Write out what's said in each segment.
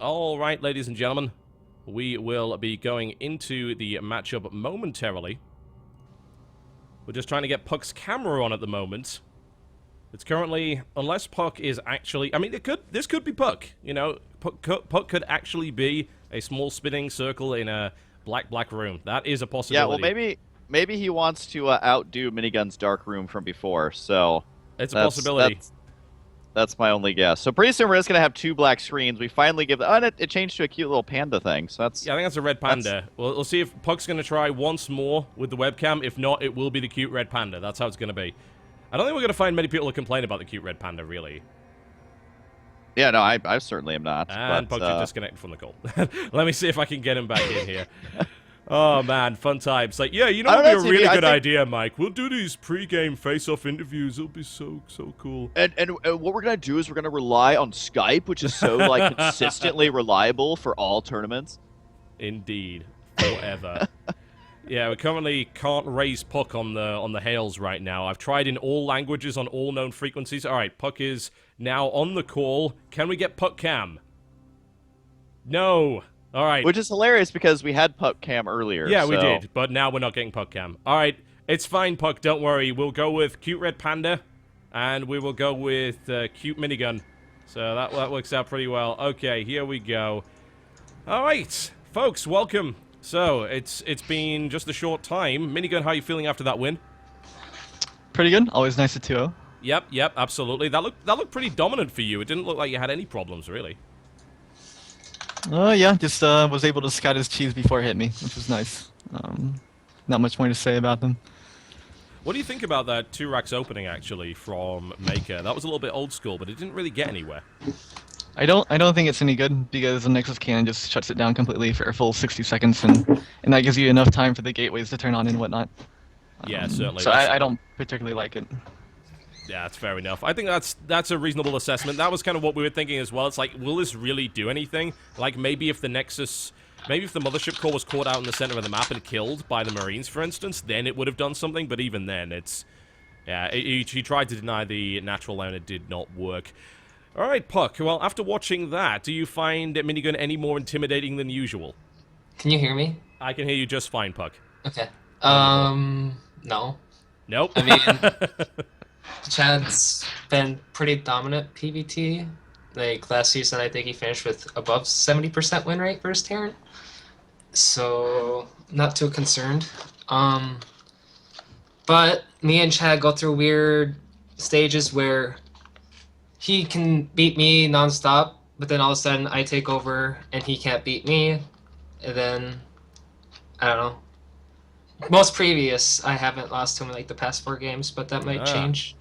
All right, ladies and gentlemen, we will be going into the matchup momentarily. We're just trying to get PuCK's camera on at the moment. It's currently, unless PuCK is actually, I mean, this could be PuCK, you know, PuCK could actually be a small spinning circle in a black room. That is a possibility. Yeah, well, maybe he wants to outdo Minigun's dark room from before, so... It's a possibility. That's my only guess. So pretty soon we're just going to have 2 black screens. We finally give... Oh, and it changed to a cute little panda thing, so that's... Yeah, I think that's a red panda. We'll see if PuCK's going to try once more with the webcam. If not, it will be the cute red panda. That's how it's going to be. I don't think we're going to find many people who complain about the cute red panda, really. Yeah, no, I certainly am not. And but, PuCK just disconnected from the call. Let me see if I can get him back in here. Oh, man, fun times. Like, yeah, you know what would be a really good idea, Mike? We'll do these pre-game face-off interviews. It'll be so cool. And what we're going to do is we're going to rely on Skype, which is so, like, consistently reliable for all tournaments. Indeed. Forever. Yeah, we currently can't raise PuCK on the hails right now. I've tried in all languages on all known frequencies. All right, PuCK is now on the call. Can we get PuCK cam? No. All right. Which is hilarious because we had PuCK cam earlier. Yeah, we did, but now we're not getting PuCK cam. All right, it's fine, PuCK. Don't worry. We'll go with cute red panda, and we will go with cute minigun. So that works out pretty well. Okay, here we go. All right, folks, welcome. So it's been just a short time. Minigun, how are you feeling after that win? Pretty good. Always nice to 2-0. Yep, absolutely. That looked pretty dominant for you. It didn't look like you had any problems, really. Yeah, just was able to scout his cheese before it hit me, which was nice. Not much more to say about them. What do you think about that 2 racks opening, actually, from Maker? That was a little bit old school, but it didn't really get anywhere. I don't think it's any good because the Nexus cannon just shuts it down completely for a full 60 seconds, and that gives you enough time for the gateways to turn on and whatnot. Yeah, certainly. So I don't particularly like it. Yeah, that's fair enough. I think that's a reasonable assessment. That was kind of what we were thinking as well. It's like, will this really do anything? Like, maybe if the Nexus... Maybe if the Mothership Core was caught out in the center of the map and killed by the Marines, for instance, then it would have done something, but even then, it's... Yeah, he tried to deny the natural layer and it did not work. Alright, PuCK, well, after watching that, do you find Minigun any more intimidating than usual? Can you hear me? I can hear you just fine, PuCK. Okay. No. Nope. I mean... Chad's been pretty dominant PvT. Like, last season, I think he finished with above 70% win rate versus Terran. So, not too concerned. But me and Chad go through weird stages where he can beat me nonstop, but then all of a sudden I take over and he can't beat me. And then, I don't know. Most previous, I haven't lost to him in like the past 4 games, but that might change.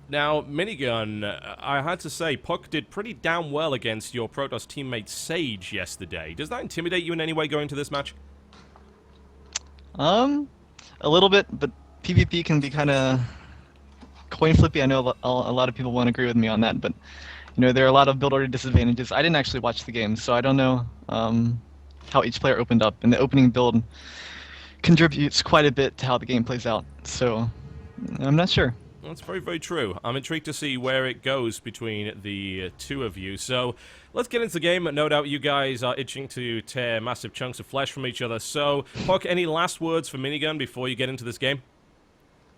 Now, Minigun, I had to say, PuCK did pretty damn well against your Protoss teammate Sage yesterday. Does that intimidate you in any way going to this match? A little bit, but PvP can be kind of coin flippy. I know a lot of people won't agree with me on that, but you know there are a lot of build order disadvantages. I didn't actually watch the game, so I don't know how each player opened up, and the opening build contributes quite a bit to how the game plays out. So I'm not sure. That's very true. I'm intrigued to see where it goes between the 2 of you. So, let's get into the game. No doubt you guys are itching to tear massive chunks of flesh from each other. So, PuCK, any last words for Minigun before you get into this game?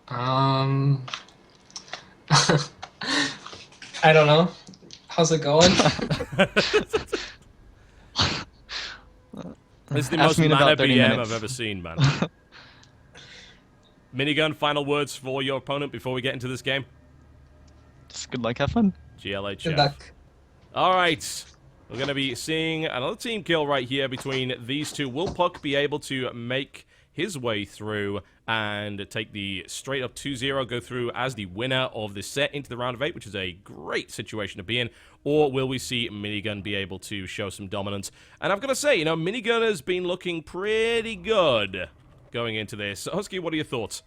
I don't know. How's it going? This is the most mana BM I've ever seen, man. Minigun, final words for your opponent before we get into this game? Just good luck, have fun. GLHF. Good luck. Alright, we're going to be seeing another team kill right here between these 2. Will PuCK be able to make his way through and take the straight up 2-0, go through as the winner of this set into the round of 8, which is a great situation to be in, or will we see Minigun be able to show some dominance? And I've got to say, you know, Minigun has been looking pretty good going into this. Husky, what are your thoughts?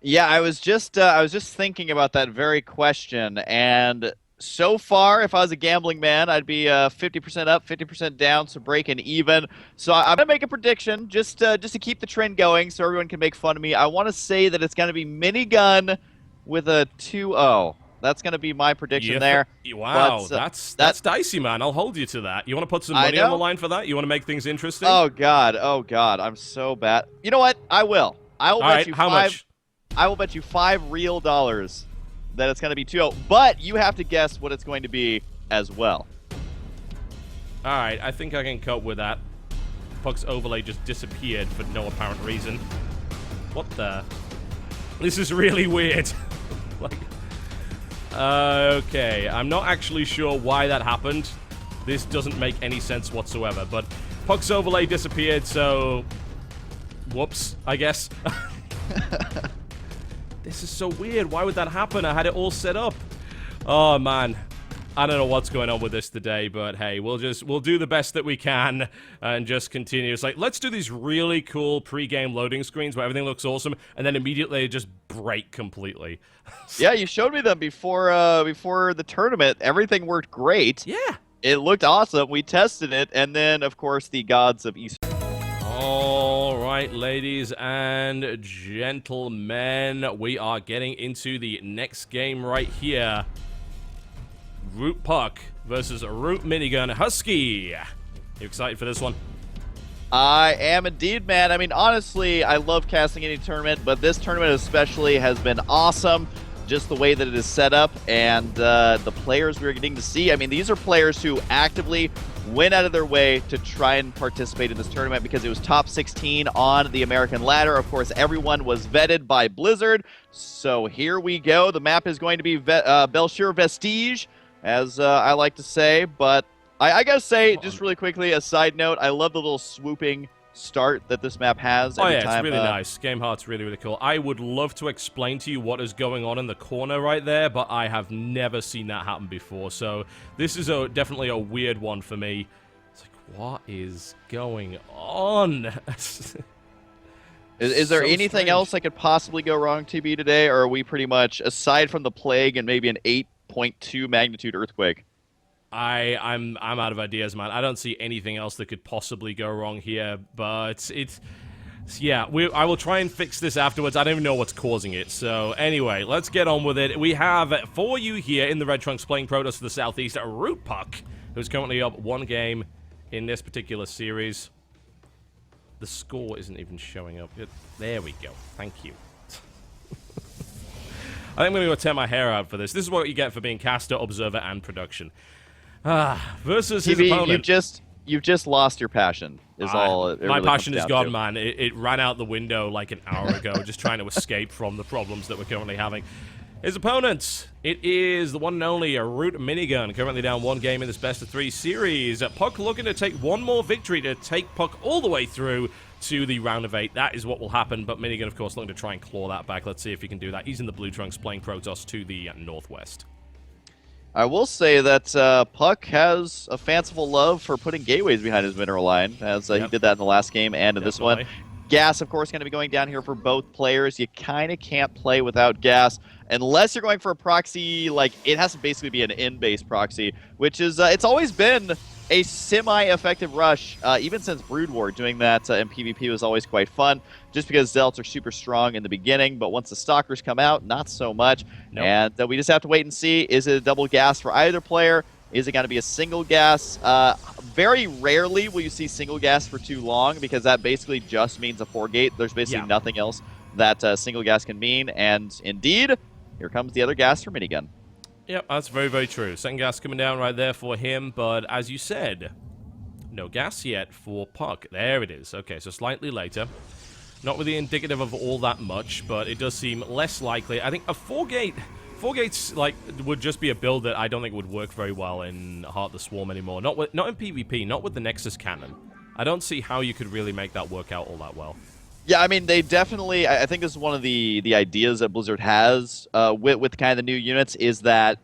Yeah, I was just thinking about that very question, and so far, if I was a gambling man, I'd be 50% up, 50% down, so breaking even. So I'm gonna make a prediction just to keep the trend going, so everyone can make fun of me. I want to say that it's gonna be Minigun with a 2-0. That's going to be my prediction Yeah, there. Wow, But, that's dicey, man. I'll hold you to that. You want to put some money on the line for that? You want to make things interesting? Oh God, I'm so bad. You know what? I will. I will All bet right, you how five. much? I will bet you $5 real that it's going to be 2-0. But you have to guess what it's going to be as well. All right, I think I can cope with that. PuCK's overlay just disappeared for no apparent reason. What the? This is really weird. Like, okay, I'm not actually sure why that happened. This doesn't make any sense whatsoever, but PuCK's overlay disappeared, so... Whoops, I guess. This is so weird. Why would that happen? I had it all set up. Oh, man. I don't know what's going on with this today, but hey, we'll do the best that we can and just continue. It's like, let's do these really cool pre-game loading screens where everything looks awesome, and then immediately they just break completely. Yeah, you showed me them before the tournament. Everything worked great. Yeah. It looked awesome. We tested it, and then, of course, the gods of East. All right, ladies and gentlemen, we are getting into the next game right here. ROOTPuCK versus ROOTMinigun Husky. You excited for this one? I am indeed, man. I mean, honestly, I love casting any tournament, but this tournament especially has been awesome. Just the way that it is set up and the players we're getting to see. I mean, these are players who actively went out of their way to try and participate in this tournament because it was top 16 on the American ladder. Of course, everyone was vetted by Blizzard. So here we go. The map is going to be Belshir Vestige, as I like to say. But I gotta say, just really quickly, a side note, I love the little swooping start that this map has. Oh yeah, it's really nice. Game Heart's really, really cool. I would love to explain to you what is going on in the corner right there, but I have never seen that happen before. So this is definitely a weird one for me. It's like, what is going on? Is there So anything strange. else that could possibly go wrong, TB, today, or are we pretty much, aside from the plague and maybe an 8.2 magnitude earthquake? I'm out of ideas, man. I don't see anything else that could possibly go wrong here, but yeah, I will try and fix this afterwards. I don't even know what's causing it. So anyway, let's get on with it. We have for you here in the Red Trunks playing Protoss to the southeast, ROOTPuCK, who's currently up 1 game in this particular series. The score isn't even showing up. There we go. Thank you. I think I'm going to go tear my hair out for this. This is what you get for being caster, observer, and production. Versus his opponent. You've just lost your passion. Is all. It My really passion is comes down gone, to. man. It ran out the window like an hour ago, just trying to escape from the problems that we're currently having. His opponent, it is the one and only ROOTMinigun, currently down 1 game in this best-of-3 series. PuCK looking to take one more victory to take PuCK all the way through to the round of 8. That is what will happen, but Minigun, of course, looking to try and claw that back. Let's see if he can do that. He's in the blue trunks playing Protoss to the northwest. I will say that PuCK has a fanciful love for putting gateways behind his mineral line, as he did that in the last game and in this one. Gas, of course, going to be going down here for both players. You kind of can't play without gas unless you're going for a proxy. Like, it has to basically be an in-base proxy, which is it's always been a semi-effective rush, even since Brood War. Doing that in PvP was always quite fun, just because Zealots are super strong in the beginning, but once the Stalkers come out, not so much. Nope. And we just have to wait and see, is it a double gas for either player? Is it going to be a single gas? Very rarely will you see single gas for too long, because that basically just means a 4-gate. There's basically nothing else that single gas can mean, and indeed, here comes the other gas for Minigun. Yep, that's very, very true. Second gas coming down right there for him, but as you said, no gas yet for PuCK. There it is. Okay, so slightly later. Not really indicative of all that much, but it does seem less likely. I think a 4-gate... 4-gates, like, would just be a build that I don't think would work very well in Heart of the Swarm anymore. Not in PvP, not with the Nexus cannon. I don't see how you could really make that work out all that well. Yeah, I mean, they definitely... I think this is one of the ideas that Blizzard has with kind of the new units, is that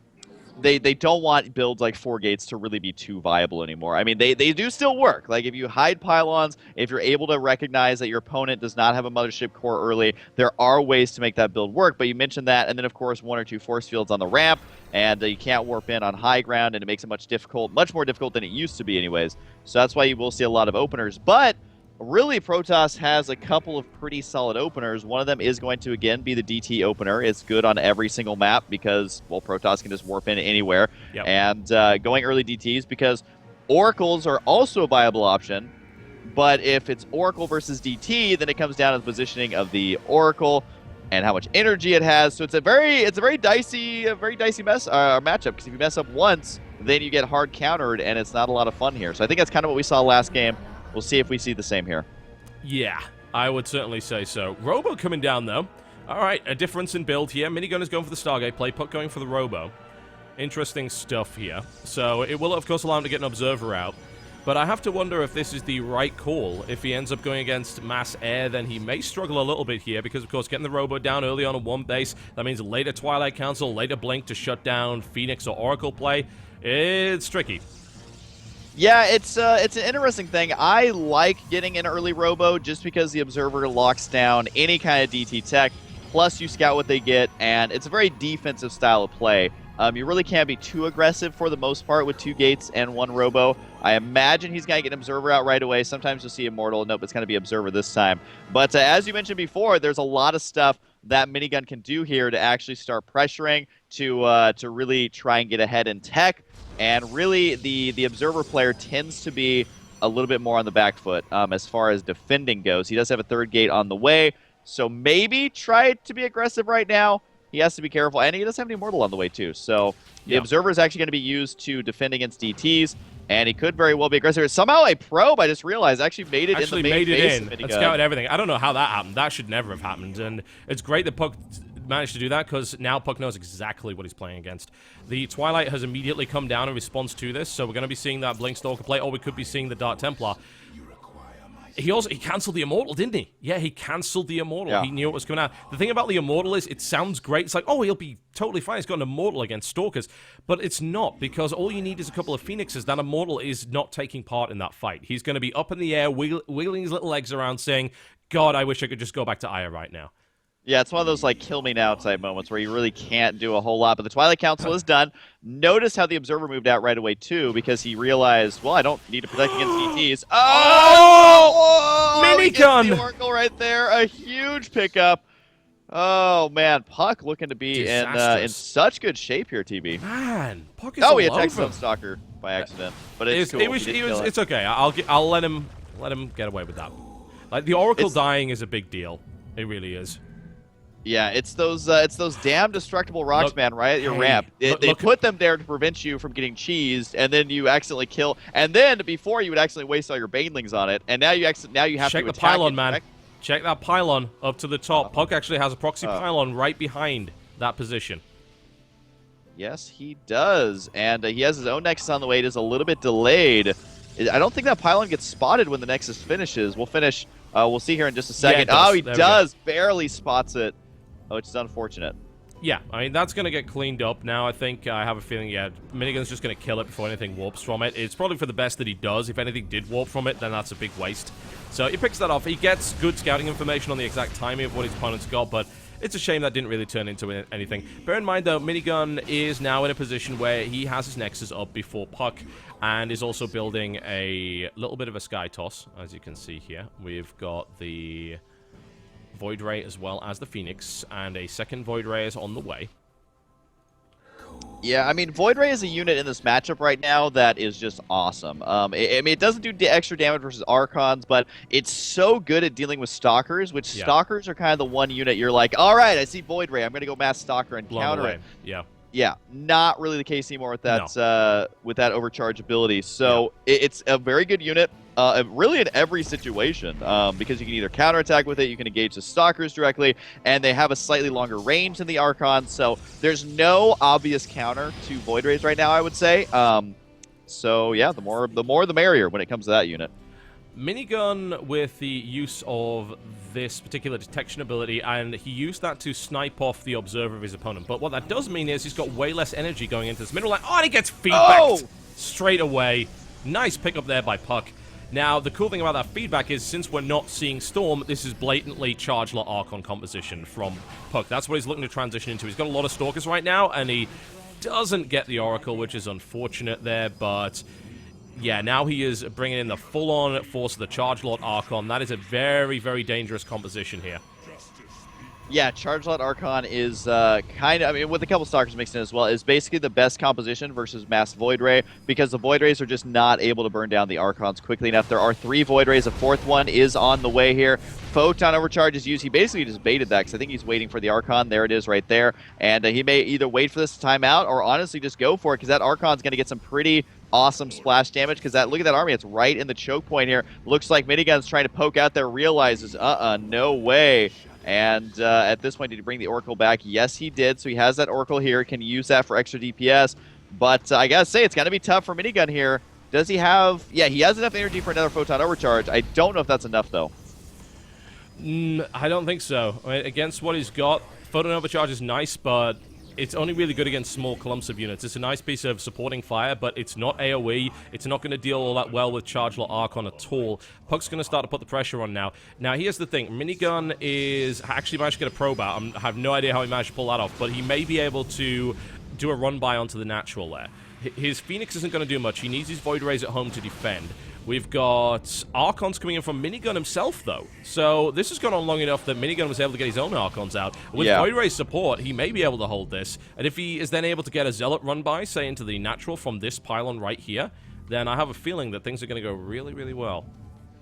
they don't want builds like 4-gates to really be too viable anymore. I mean, they do still work. Like, if you hide pylons, if you're able to recognize that your opponent does not have a mothership core early, there are ways to make that build work. But you mentioned that, and then, of course, 1 or 2 force fields on the ramp, and you can't warp in on high ground, and it makes it much more difficult than it used to be anyways. So that's why you will see a lot of openers. But really, Protoss has a couple of pretty solid openers. One of them is going to, again, be the DT opener. It's good on every single map because, well, Protoss can just warp in anywhere. Yep. And going early DTs because Oracles are also a viable option. But if it's Oracle versus DT, then it comes down to the positioning of the Oracle and how much energy it has. So it's a very dicey matchup, because if you mess up once, then you get hard countered, and it's not a lot of fun here. So I think that's kind of what we saw last game. We'll see if we see the same here. Yeah, I would certainly say so. Robo coming down, though. All right, a difference in build here. Minigun is going for the Stargate play, PuCK going for the Robo. Interesting stuff here. So it will, of course, allow him to get an Observer out. But I have to wonder if this is the right call. If he ends up going against mass air, then he may struggle a little bit here, because, of course, getting the Robo down early on one base, that means later Twilight Council, later Blink to shut down Phoenix or Oracle play. It's tricky. Yeah, it's an interesting thing. I like getting an early Robo just because the Observer locks down any kind of DT tech, plus you scout what they get, and it's a very defensive style of play. You really can't be too aggressive for the most part with 2 gates and 1 Robo. I imagine he's going to get an Observer out right away. Sometimes you'll see Immortal. Nope, it's going to be Observer this time. But as you mentioned before, there's a lot of stuff that Minigun can do here to actually start pressuring, to really try and get ahead in tech. And really, the Observer player tends to be a little bit more on the back foot as far as defending goes. He does have a 3rd gate on the way, so maybe try to be aggressive right now. He has to be careful, and he does have an Immortal on the way, too. So the Observer is actually going to be used to defend against DTs, and he could very well be aggressive. Somehow a probe, I just realized, actually made it in the main base. And scouted everything. I don't know how that happened. That should never have happened, and it's great that PuCK managed to do that, because now PuCK knows exactly what he's playing against. The Twilight has immediately come down in response to this, so we're going to be seeing that Blink Stalker play, or we could be seeing the Dark Templar. He cancelled the Immortal, didn't he? Yeah, he cancelled the Immortal. Yeah. He knew it was coming out. The thing about the Immortal is it sounds great. It's like, oh, he'll be totally fine. He's got an Immortal against Stalkers. But it's not, because all you need is a couple of Phoenixes. That Immortal is not taking part in that fight. He's going to be up in the air, wiggling his little legs around, saying, God, I wish I could just go back to Aya right now. Yeah, it's one of those, like, kill me now type moments where you really can't do a whole lot. But the Twilight Council is done. Notice how the Observer moved out right away, too, because he realized, well, I don't need to protect against DTs. Oh! Minigun! The Oracle right there. A huge pickup. Oh, man. PuCK looking to be in such good shape here, TB. Man, PuCK is he attacked Stone Stalker by accident. But it's cool. It's okay. I'll let him get away with that. Like, the Oracle dying is a big deal. It really is. Yeah, it's those damn destructible rocks, man, right at your ramp. They put them there to prevent you from getting cheesed, and then you accidentally kill. And then before you would accidentally waste all your banelings on it, and now you have Check to attack the pylon, it, man. correct? Check that pylon up to the top. PuCK actually has a proxy pylon right behind that position. Yes, he does, and he has his own Nexus on the way. It is a little bit delayed. I don't think that pylon gets spotted when the Nexus finishes. We'll finish. We'll see here in just a second. Yeah, he does. Barely spots it. Which is unfortunate. Yeah, I mean, that's going to get cleaned up now. I think I have a feeling, yeah, Minigun's just going to kill it before anything warps from it. It's probably for the best that he does. If anything did warp from it, then that's a big waste. So he picks that off. He gets good scouting information on the exact timing of what his opponent's got, but it's a shame that didn't really turn into anything. Bear in mind, though, Minigun is now in a position where he has his Nexus up before PuCK, and is also building a little bit of a Sky Toss, as you can see here. We've got the Void Ray as well as the Phoenix, and a second Void Ray is on the way. Yeah, I mean, Void Ray is a unit in this matchup right now that is just awesome. I mean, it doesn't do extra damage versus Archons, but it's so good at dealing with Stalkers, which Stalkers are kind of the one unit you're like, all right, I see Void Ray, I'm going to go mass Stalker and counter it. Yeah. Yeah, not really the case anymore with that with that overcharge ability. So it's a very good unit, really in every situation, because you can either counterattack with it, you can engage the Stalkers directly, and they have a slightly longer range than the Archons. So there's no obvious counter to Void Rays right now, I would say. So yeah, the more the merrier when it comes to that unit. Minigun with the use of this particular detection ability, and he used that to snipe off the Observer of his opponent. But what that does mean is he's got way less energy going into this middle line. Oh, and he gets feedback straight away. Nice pickup there by PuCK. Now, the cool thing about that feedback is, since we're not seeing Storm, this is blatantly Chargeler Archon composition from PuCK. That's what he's looking to transition into. He's got a lot of Stalkers right now, and he doesn't get the Oracle, which is unfortunate there, but yeah, now he is bringing in the full-on force of the Charge Lord Archon. That is a very, very dangerous composition here. Yeah, Charge Lord Archon is kind of, I mean, with a couple Stalkers mixed in as well, is basically the best composition versus Mass Void Ray, because the Void Rays are just not able to burn down the Archons quickly enough. There are 3 Void Rays, a 4th one is on the way here. Photon Overcharge is used. He basically just baited that, because I think he's waiting for the Archon. There it is right there. And he may either wait for this to time out, or honestly just go for it, because that Archon's going to get some pretty awesome splash damage, because that, look at that army, it's right in the choke point here. Looks like Minigun's trying to poke out there, realizes, no way. And at this point, did he bring the Oracle back? Yes, he did. So he has that Oracle here, can use that for extra DPS. But I gotta say, it's gonna be tough for Minigun here. Does he have... Yeah, he has enough energy for another Photon Overcharge. I don't know if that's enough, though. I don't think so. I mean, against what he's got, Photon Overcharge is nice, but it's only really good against small clumps of units. It's a nice piece of supporting fire, but it's not AoE. It's not going to deal all that well with Charge Lord Archon at all. Puck's going to start to put the pressure on now. Now, here's the thing. Minigun is actually managed to get a probe out. I have no idea how he managed to pull that off, but he may be able to do a run-by onto the natural there. His Phoenix isn't going to do much. He needs his Void Rays at home to defend. We've got Archons coming in from Minigun himself, though. So this has gone on long enough that Minigun was able to get his own Archons out. With Void Ray support, he may be able to hold this. And if he is then able to get a Zealot run by, say, into the natural from this pylon right here, then I have a feeling that things are going to go really, really well.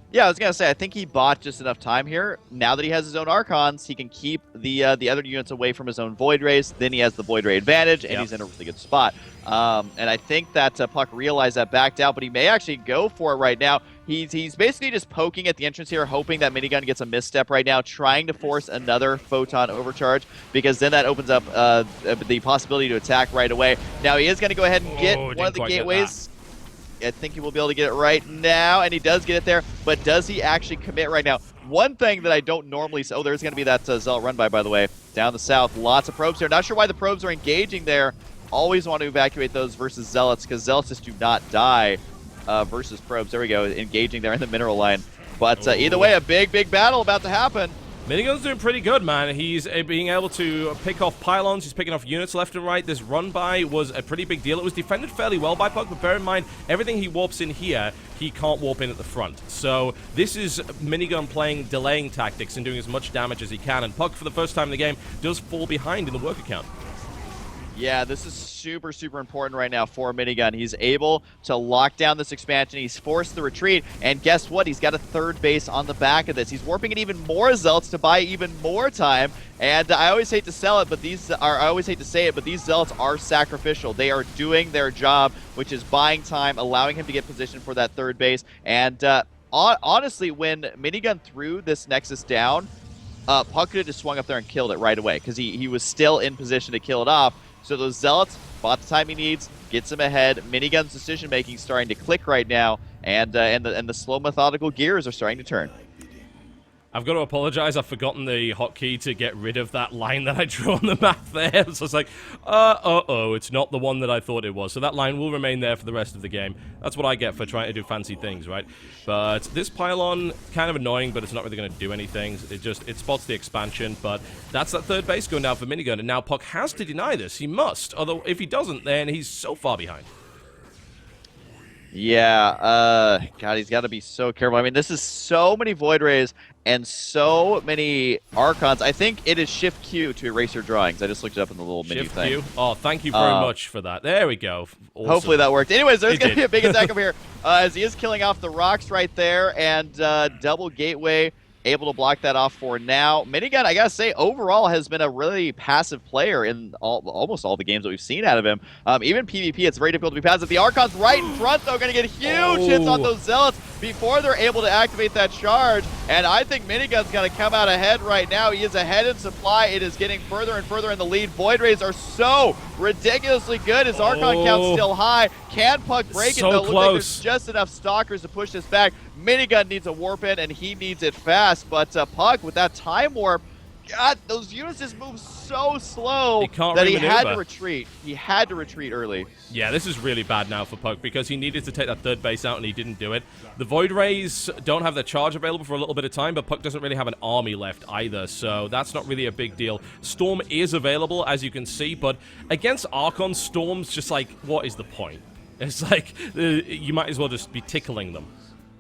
Yeah, I was going to say, I think he bought just enough time here. Now that he has his own Archons, he can keep the other units away from his own Void Rays. Then he has the Void Ray advantage, and he's in a really good spot. And I think that Puck realized that, backed out, but he may actually go for it right now. He's basically just poking at the entrance here, hoping that Minigun gets a misstep right now, trying to force another Photon Overcharge, because then that opens up the possibility to attack right away. Now he is going to go ahead and get one of the gateways. I think he will be able to get it right now, and he does get it there, but does he actually commit right now? One thing that I don't normally see... Oh, there's going to be that Zealot run-by, by the way, down the south. Lots of probes here. Not sure why the probes are engaging there. Always want to evacuate those versus Zealots, because Zealots just do not die versus probes. There we go, engaging there in the mineral line. But either way, a big, big battle about to happen. Minigun's doing pretty good, man. He's being able to pick off pylons. He's picking off units left and right. This run-by was a pretty big deal. It was defended fairly well by Puck, but bear in mind, everything he warps in here, he can't warp in at the front. So this is Minigun playing delaying tactics and doing as much damage as he can. And Puck, for the first time in the game, does fall behind in the worker count. Yeah, this is super, super important right now for Minigun. He's able to lock down this expansion. He's forced the retreat, and guess what? He's got a third base on the back of this. He's warping in even more Zealots to buy even more time. And I always hate to sell it, but I always hate to say it, but these Zealots are sacrificial. They are doing their job, which is buying time, allowing him to get positioned for that third base. And honestly, when Minigun threw this Nexus down, Puck could have just swung up there and killed it right away, because he was still in position to kill it off. So those Zealots bought the time he needs, gets him ahead. Minigun's decision-making starting to click right now, and the slow, methodical gears are starting to turn. I've got to apologize. I've forgotten the hotkey to get rid of that line that I drew on the map there. So it's like, it's not the one that I thought it was. So that line will remain there for the rest of the game. That's what I get for trying to do fancy things, right? But this pylon, kind of annoying, but it's not really going to do anything. It spots the expansion, but that's that third base going down for Minigun. And now Puck has to deny this. He must. Although if he doesn't, then he's so far behind. Yeah, God, he's got to be so careful. I mean, this is so many Void Rays and so many Archons. I think it is Shift Q to erase your drawings. I just looked it up in the little menu thing. Shift Q? Oh, thank you very much for that. There we go. Awesome. Hopefully that worked. Anyways, there's going to be a big attack up here as he is killing off the rocks right there, and double gateway able to block that off for now. Minigun, I gotta say, overall has been a really passive player in almost all the games that we've seen out of him. Even PvP, it's very difficult to be passive. The Archon's right in front, though, going to get huge hits on those Zealots before they're able to activate that charge. And I think Minigun's going to come out ahead right now. He is ahead in supply. It is getting further and further in the lead. Void Rays are so ridiculously good. His Archon count's still high. Can Puck break it, though? Looks like there's just enough Stalkers to push this back. Minigun needs a warp in, and he needs it fast. But Puck, with that time warp, God, those units just move so slow that he had to retreat. He had to retreat early. Yeah, this is really bad now for Puck, because he needed to take that third base out, and he didn't do it. The Void Rays don't have their charge available for a little bit of time, but Puck doesn't really have an army left either, so that's not really a big deal. Storm is available, as you can see, but against Archon, Storm's just like, what is the point? It's like you might as well just be tickling them.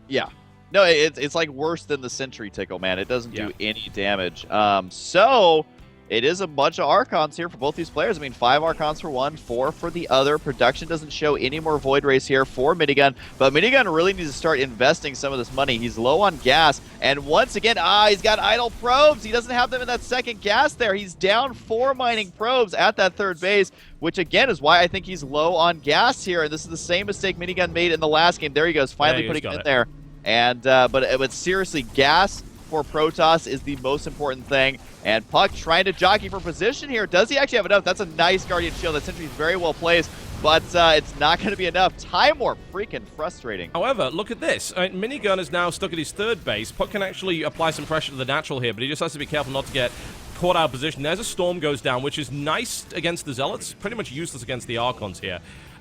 Yeah. No, it's like worse than the Sentry Tickle, man. It doesn't do any damage. So it is a bunch of Archons here for both these players. I mean, 5 Archons for one, 4 for the other. Production doesn't show any more Void Rays here for Minigun, but Minigun really needs to start investing some of this money. He's low on gas, and once again, he's got idle probes. He doesn't have them in that second gas there. He's down 4 mining probes at that third base, which again is why I think he's low on gas here. And this is the same mistake Minigun made in the last game. There he goes, finally putting it in there. And but seriously, gas for Protoss is the most important thing. And PuCK trying to jockey for position here. Does he actually have enough? That's a nice Guardian Shield. That sentry's very well placed, but it's not going to be enough. Time Warp, freaking frustrating. However, look at this. Minigun is now stuck at his third base. PuCK can actually apply some pressure to the natural here, but he just has to be careful not to get caught out of position. There's a Storm goes down, which is nice against the Zealots. Pretty much useless against the Archons here.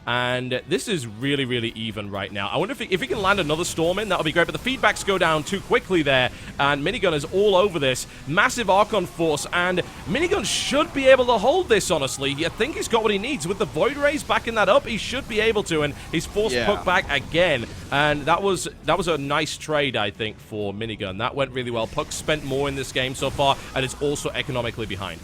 And this is really, really even right now. I wonder if he can land another Storm in, that would be great. But the feedbacks go down too quickly there, and Minigun is all over this. Massive Archon force, and Minigun should be able to hold this, honestly. I think he's got what he needs. With the Void Rays backing that up, he should be able to, and he's forced PuCK back again. And that was a nice trade, I think, for Minigun. That went really well. PuCK spent more in this game so far, and is also economically behind.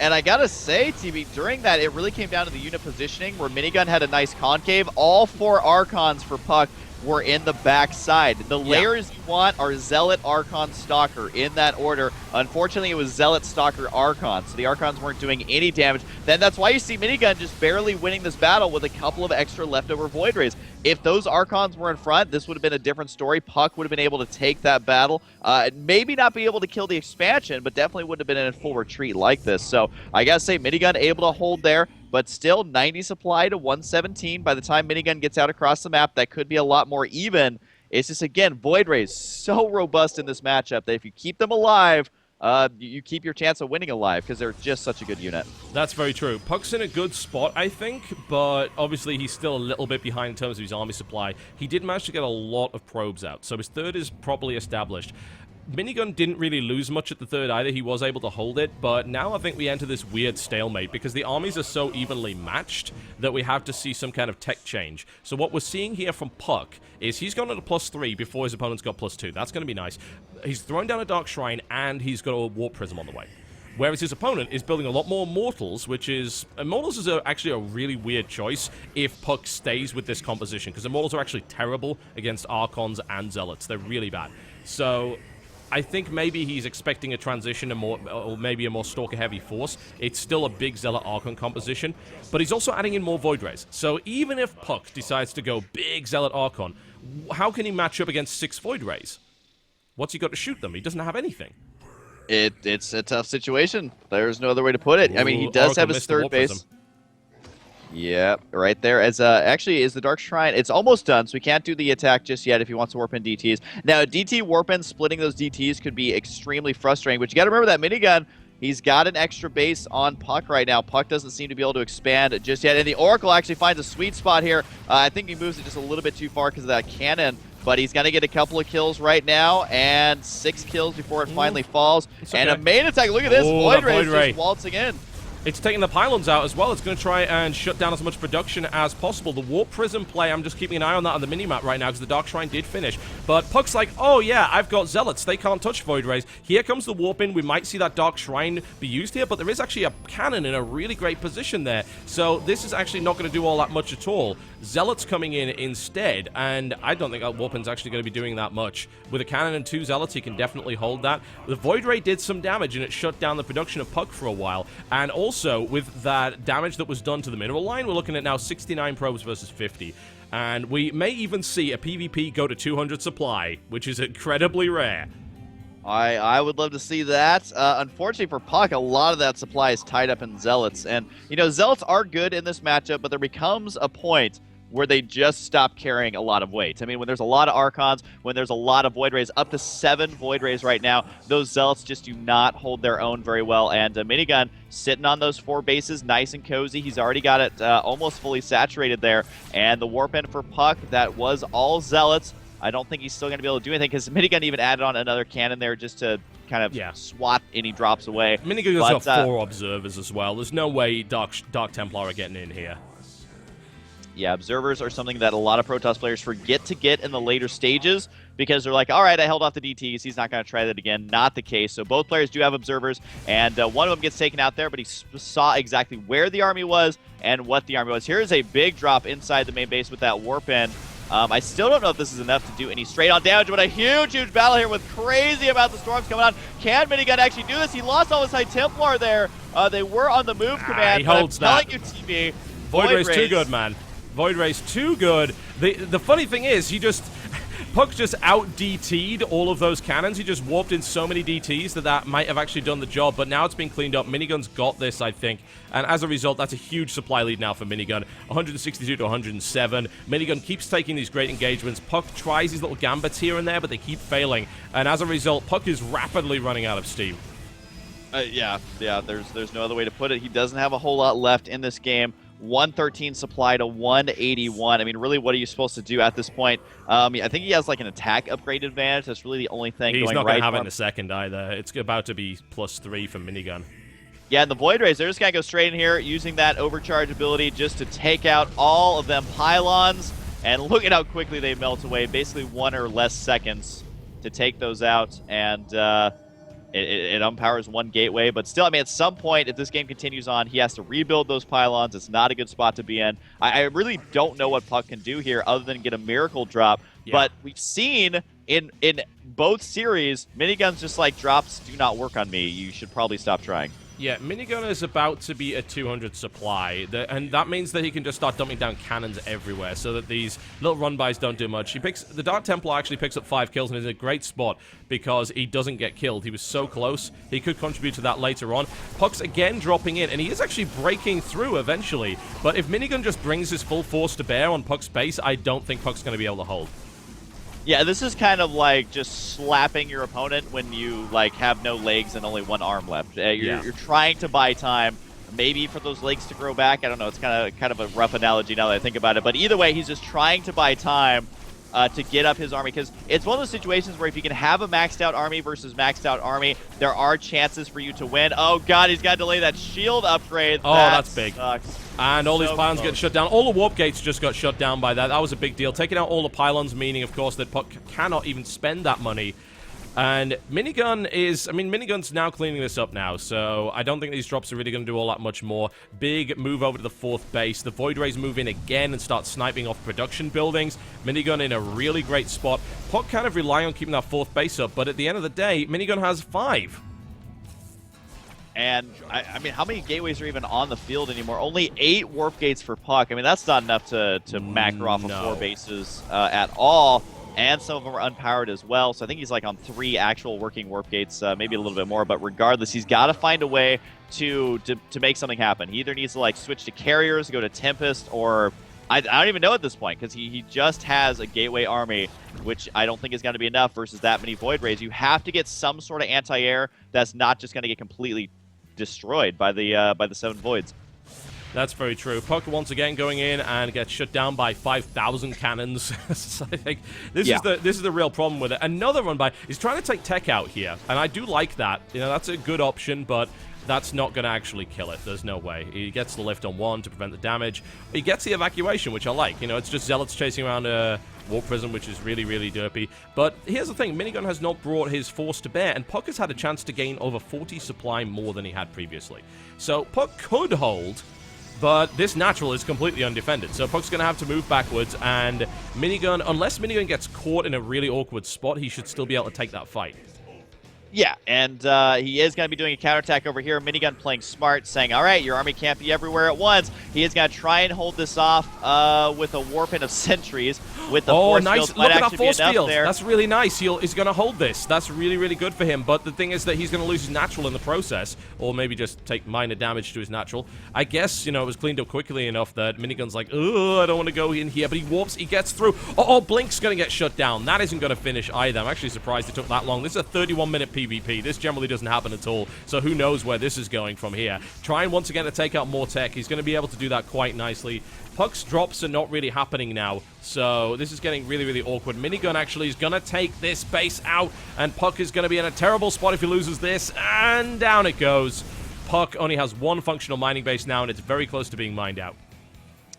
And I gotta say, TB, during that, it really came down to the unit positioning, where Minigun had a nice concave. All 4 Archons for PuCK were in the backside. The layers you want are Zealot, Archon, Stalker, in that order. Unfortunately, it was Zealot, Stalker, Archon, so the Archons weren't doing any damage. Then that's why you see Minigun just barely winning this battle with a couple of extra leftover Void Rays. If those Archons were in front, this would have been a different story. PuCK would have been able to take that battle. Maybe not be able to kill the expansion, but definitely would have been in a full retreat like this. So I gotta say, Minigun able to hold there, but still 90 supply to 117. By the time Minigun gets out across the map, that could be a lot more even. It's just, again, Void Rays so robust in this matchup that if you keep them alive, you keep your chance of winning alive, because they're just such a good unit. That's very true. PuCK's in a good spot, I think, but obviously he's still a little bit behind in terms of his army supply. He did manage to get a lot of probes out, so his third is properly established. Minigun didn't really lose much at the third either. He was able to hold it, but now I think we enter this weird stalemate because the armies are so evenly matched that we have to see some kind of tech change. So what we're seeing here from PuCK is he's gone at a +3 before his opponent's got +2. That's going to be nice. He's throwing down a Dark Shrine, and he's got a Warp Prism on the way. Whereas his opponent is building a lot more Mortals, which is... Mortals is actually a really weird choice if PuCK stays with this composition, because the Mortals are actually terrible against Archons and Zealots. They're really bad. So I think maybe he's expecting a transition or maybe a more Stalker-heavy force. It's still a big Zealot Archon composition, but he's also adding in more Void Rays. So even if PuCK decides to go big Zealot Archon, how can he match up against 6 Void Rays? What's he got to shoot them? He doesn't have anything. It's a tough situation. There's no other way to put it. I mean, he does have his third base. Yeah, right there. As actually, is the Dark Shrine? It's almost done, so we can't do the attack just yet if he wants to warp in DTs. Now, DT warp in, splitting those DTs could be extremely frustrating, but you got to remember that Minigun, he's got an extra base on PuCK right now. PuCK doesn't seem to be able to expand just yet, and the Oracle actually finds a sweet spot here. I think he moves it just a little bit too far because of that cannon, but he's going to get a couple of kills right now, and 6 kills before it finally falls. Okay. And a main attack. Look at this. Void Ray just waltzing in. It's taking the pylons out as well. It's going to try and shut down as much production as possible. The Warp Prism play, I'm just keeping an eye on that on the minimap right now because the Dark Shrine did finish. But PuCK's like, oh yeah, I've got Zealots. They can't touch Void Rays. Here comes the Warp in. We might see that Dark Shrine be used here, but there is actually a cannon in a really great position there. So this is actually not going to do all that much at all. Zealots coming in instead, and I don't think that Warp In's actually going to be doing that much. With a cannon and 2 Zealots, he can definitely hold that. The Void Ray did some damage, and it shut down the production of PuCK for a while. And also, with that damage that was done to the mineral line, we're looking at now 69 probes versus 50. And we may even see a PvP go to 200 supply, which is incredibly rare. I would love to see that. Unfortunately for PuCK, a lot of that supply is tied up in Zealots. And, you know, Zealots are good in this matchup, but there becomes a point where they just stop carrying a lot of weight. I mean, when there's a lot of Archons, when there's a lot of Void Rays, up to 7 Void Rays right now, those Zealots just do not hold their own very well. And Minigun sitting on those 4 bases, nice and cozy. He's already got it almost fully saturated there. And the Warp End for PuCK, that was all Zealots. I don't think he's still going to be able to do anything because Minigun even added on another cannon there just to kind of swat any drops away. Minigun's got 4 observers as well. There's no way Dark Templar are getting in here. Yeah, observers are something that a lot of Protoss players forget to get in the later stages because they're like, all right, I held off the DTs. He's not going to try that again. Not the case. So both players do have observers, and one of them gets taken out there, but he saw exactly where the army was and what the army was. Here is a big drop inside the main base with that warp in. I still don't know if this is enough to do any straight-on damage, but a huge battle here with crazy amounts of storms coming on. Can Minigun actually do this? He lost all his High Templar there. They were on the move command. He holds but I'm that. telling you, TV, Void Ray's too good, man. Void Ray's too good. The funny thing is, PuCK just out-DT'd all of those cannons. He just warped in so many DTs that might have actually done the job, but now it's been cleaned up. Minigun's got this, I think, and as a result, that's a huge supply lead now for Minigun. 162 to 107. Minigun keeps taking these great engagements. PuCK tries these little gambits here and there, but they keep failing, and as a result, PuCK is rapidly running out of steam. Yeah, there's no other way to put it. He doesn't have a whole lot left in this game. 113 supply to 181. I mean, really, what are you supposed to do at this point? I think he has like an attack upgrade advantage. That's really the only thing He's going not right. going to have it in a second either. It's about to be +3 for Minigun. Yeah, and the Void Rays, they're just going to go straight in here using that overcharge ability just to take out all of them pylons. And look at how quickly they melt away. Basically 1 or less seconds to take those out. And it unpowers 1 gateway, but still, I mean, at some point, if this game continues on, he has to rebuild those pylons. It's not a good spot to be in. I really don't know what PuCK can do here other than get a miracle drop, but we've seen in both series, Minigun's just like, drops do not work on me. You should probably stop trying. Yeah, Minigun is about to be a 200 supply, and that means that he can just start dumping down cannons everywhere, so that these little run-bys don't do much. The Dark Templar actually picks up 5 kills and is in a great spot because he doesn't get killed. He was so close. He could contribute to that later on. PuCK's again dropping in, and he is actually breaking through eventually, but if Minigun just brings his full force to bear on PuCK's base, I don't think PuCK's going to be able to hold. Yeah, this is kind of like just slapping your opponent when you like have no legs and only 1 arm left. You're trying to buy time, maybe for those legs to grow back. I don't know. It's kind of a rough analogy now that I think about it. But either way, he's just trying to buy time to get up his army, because it's one of those situations where if you can have a maxed out army versus maxed out army, there are chances for you to win. Oh god, he's got to delay that shield upgrade. Oh, that's big. Sucks. And all So these pylons close. get shut down. All the warp gates just got shut down by that. That was a big deal. Taking out all the pylons, meaning, of course, that PuCK cannot even spend that money. And Minigun is... I mean, Minigun's now cleaning this up now, so I don't think these drops are really going to do all that much more. Big move over to the 4th base. The Void Rays move in again and start sniping off production buildings. Minigun in a really great spot. PuCK kind of rely on keeping that 4th base up, but at the end of the day, Minigun has 5. And, I mean, how many gateways are even on the field anymore? Only 8 warp gates for PuCK. I mean, that's not enough to macro off of 4 bases at all. And some of them are unpowered as well. So I think he's like on 3 actual working warp gates, maybe a little bit more. But regardless, he's got to find a way to make something happen. He either needs to like switch to carriers, go to Tempest, or I don't even know at this point, because he just has a gateway army, which I don't think is going to be enough versus that many Void Rays. You have to get some sort of anti-air that's not just going to get completely destroyed by the 7 Voids. That's very true. PuCK once again going in and gets shut down by 5,000 cannons. So I think this is the real problem with it. Another run by, he's trying to take tech out here, and I do like that. You know, that's a good option, but that's not going to actually kill it. There's no way. He gets the lift on 1 to prevent the damage. He gets the evacuation, which I like. You know, it's just Zealots chasing around a Warp Prism, which is really, really derpy. But here's the thing. Minigun has not brought his force to bear, and PuCK has had a chance to gain over 40 supply more than he had previously. So PuCK could hold, but this natural is completely undefended, so PuCK's going to have to move backwards, and Minigun, unless Minigun gets caught in a really awkward spot, he should still be able to take that fight. Yeah, and he is going to be doing a counterattack over here. Minigun playing smart, saying, all right, your army can't be everywhere at once. He is going to try and hold this off with a warp-in of sentries. With the force nice. field, Look at that actually force be enough field. there. That's really nice. He's going to hold this. That's really, really good for him. But the thing is that he's going to lose his natural in the process, or maybe just take minor damage to his natural. I guess, you know, it was cleaned up quickly enough that Minigun's like, oh, I don't want to go in here. But he warps. He gets through. Oh, Blink's going to get shut down. That isn't going to finish either. I'm actually surprised it took that long. This is a 31-minute PvP. This generally doesn't happen at all. So who knows where this is going from here. Trying once again to take out more tech. He's going to be able to do that quite nicely. PuCK's drops are not really happening now, so this is getting really, really awkward. Minigun actually is going to take this base out, and PuCK is going to be in a terrible spot if he loses this, and down it goes. PuCK only has 1 functional mining base now, and it's very close to being mined out.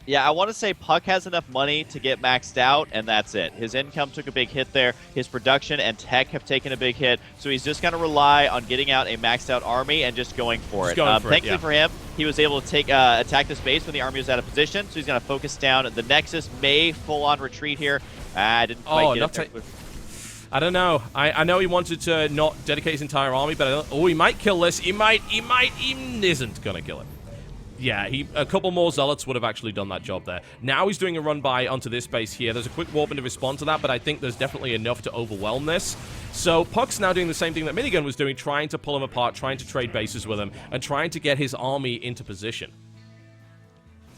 Yeah, I want to say PuCK has enough money to get maxed out, and that's it. His income took a big hit there. His production and tech have taken a big hit, so he's just going to rely on getting out a maxed out army and just going for it. Thankfully for him, he was able to take attack this base when the army was out of position, so he's going to focus down. The Nexus may full-on retreat here. I didn't quite get it. I don't know. I know he wanted to not dedicate his entire army, but he might kill this. He isn't going to kill it. Yeah, a couple more Zealots would have actually done that job there. Now he's doing a run-by onto this base here. There's a quick warp in to respond to that, but I think there's definitely enough to overwhelm this. So PuCK's now doing the same thing that Minigun was doing, trying to pull him apart, trying to trade bases with him, and trying to get his army into position.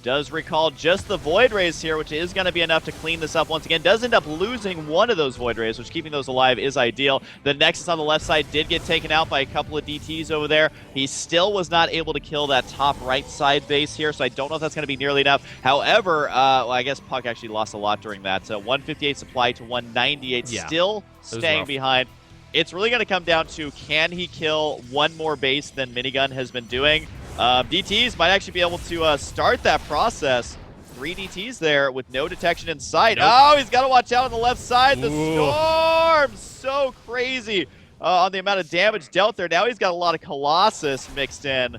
Does recall just the Void Rays here, which is going to be enough to clean this up once again. Does end up losing one of those Void Rays, which keeping those alive is ideal. The Nexus on the left side did get taken out by a couple of DTs over there. He still was not able to kill that top right side base here, so I don't know if that's going to be nearly enough. However, well, I guess PuCK actually lost a lot during that. 158 supply to 198, still staying behind. It's really going to come down to, can he kill one more base than Minigun has been doing? DTs might actually be able to start that process. 3 DTs there with no detection in sight. Nope. Oh, he's got to watch out on the left side. The storm, so crazy on the amount of damage dealt there. Now he's got a lot of Colossus mixed in.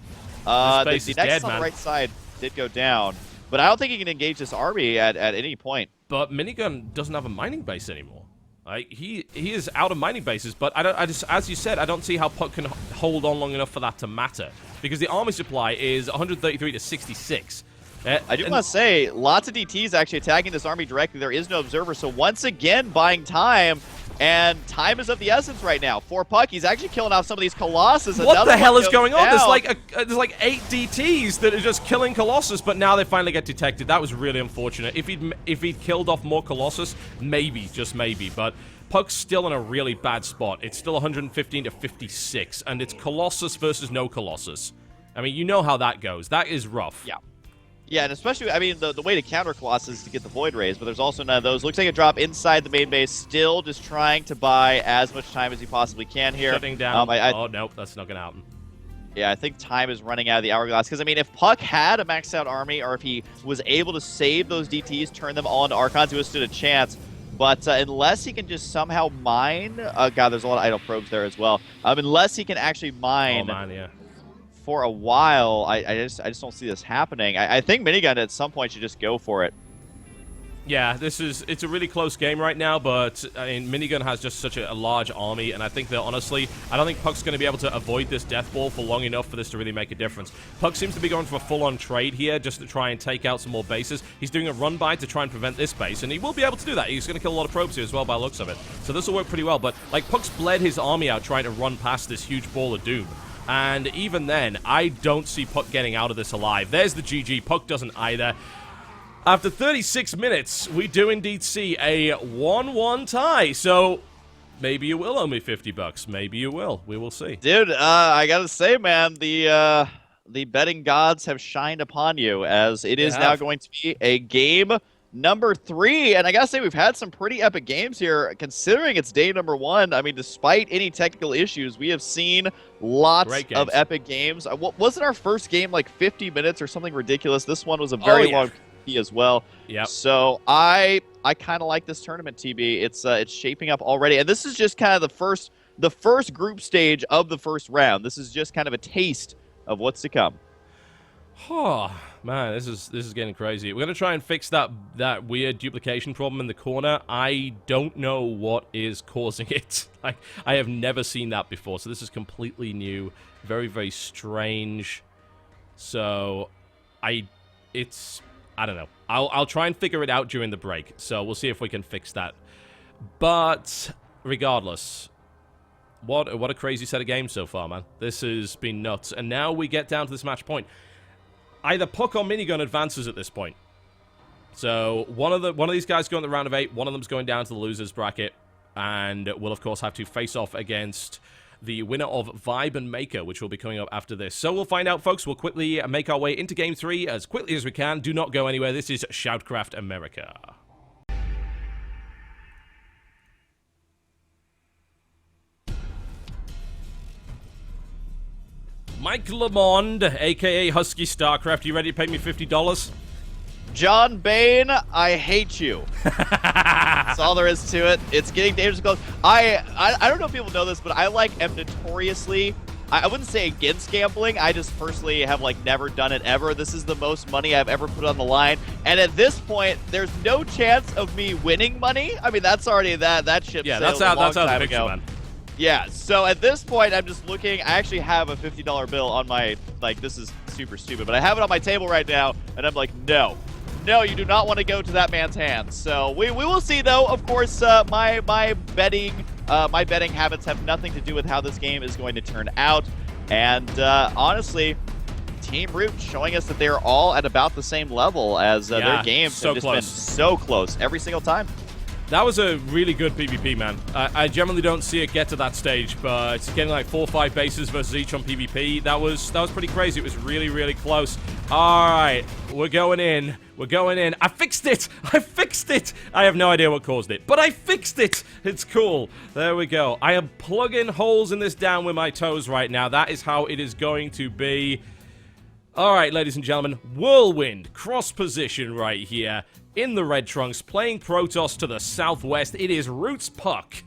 The Nexus on the right side did go down, but I don't think he can engage this army at any point. But Minigun doesn't have a mining base anymore. He is out of mining bases, but I just, as you said, I don't see how PuCK can hold on long enough for that to matter, because the army supply is 133 to 66. I do want to say, lots of DTs actually attacking this army directly. There is no observer, so once again, buying time, and time is of the essence right now. For PuCK, he's actually killing off some of these Colossus. What the hell is going on? There's like 8 DTs that are just killing Colossus, but now they finally get detected. That was really unfortunate. If he'd killed off more Colossus, maybe, just maybe, but PuCK's still in a really bad spot. It's still 115 to 56, and it's Colossus versus no Colossus. I mean, you know how that goes. That is rough. Yeah. Yeah, and especially, I mean, the way to counter Colossus is to get the Void Rays, but there's also none of those. Looks like a drop inside the main base, still just trying to buy as much time as he possibly can here. Shutting down. Oh, nope, that's not going to happen. Yeah, I think time is running out of the hourglass, because, I mean, if PuCK had a maxed out army, or if he was able to save those DTs, turn them all into Archons, he would have stood a chance. But unless he can just somehow mine, God, there's a lot of idle probes there as well. Unless he can actually mine for a while, I just don't see this happening. I think Minigun at some point should just go for it. Yeah, it's a really close game right now, but I mean, Minigun has just such a large army, and I think that honestly, I don't think PuCK's going to be able to avoid this death ball for long enough for this to really make a difference. PuCK seems to be going for a full-on trade here just to try and take out some more bases. He's doing a run-by to try and prevent this base, and he will be able to do that. He's going to kill a lot of probes here as well by the looks of it. So this will work pretty well, but like PuCK's bled his army out trying to run past this huge ball of doom. And even then, I don't see PuCK getting out of this alive. There's the GG. PuCK doesn't either. After 36 minutes, we do indeed see a 1-1 tie. So maybe you will owe me $50. Maybe you will. We will see. Dude, I gotta say, man, the betting gods have shined upon you, as it is now going to be a game number 3. And I gotta say, we've had some pretty epic games here, considering it's day number 1. I mean, despite any technical issues, we have seen lots of epic games. Wasn't our first game like 50 minutes or something ridiculous? This one was a very long as well. Yep. So I kind of like this tournament, TB. It's shaping up already, and this is just kind of the first group stage of the first round. This is just kind of a taste of what's to come. Oh man, this is getting crazy. We're gonna try and fix that weird duplication problem in the corner. I don't know what is causing it. I have never seen that before, so this is completely new, very, very strange. So I don't know. I'll try and figure it out during the break. So we'll see if we can fix that. But regardless, what a crazy set of games so far, man. This has been nuts. And now we get down to this match point. Either PuCK or Minigun advances at this point. So one of these guys going to the round of 8. One of them's going down to the losers bracket, and will of course have to face off against the winner of Vibe and Maker, which will be coming up after this. So we'll find out, folks. We'll quickly make our way into Game 3 as quickly as we can. Do not go anywhere. This is ShoutCraft America. Mike Lamond, a.k.a. Husky Starcraft, you ready to pay me $50? John Bain, I hate you. That's all there is to it. It's getting dangerous close. I don't know if people know this, but I am notoriously, I wouldn't say against gambling. I just personally have never done it ever. This is the most money I've ever put on the line, and at this point, there's no chance of me winning money. I mean, that's already that ship sailed a long time ago. Man. Yeah. So at this point, I'm just looking. I actually have a $50 bill on my this is super stupid, but I have it on my table right now, and I'm like, no. No, you do not want to go to that man's hands. So we will see, though. Of course, my betting habits have nothing to do with how this game is going to turn out. And honestly, Team Root showing us that they're all at about the same level as their games have just been so close every single time. That was a really good PvP, man. I generally don't see it get to that stage, but getting 4 or 5 bases versus each on PvP, that was pretty crazy. It was really, really close. All right, we're going in. We're going in. I fixed it! I fixed it! I have no idea what caused it, but I fixed it! It's cool. There we go. I am plugging holes in this down with my toes right now. That is how it is going to be. All right, ladies and gentlemen, Whirlwind, cross position right here. In the red trunks, playing Protoss to the southwest, it is ROOTPuCK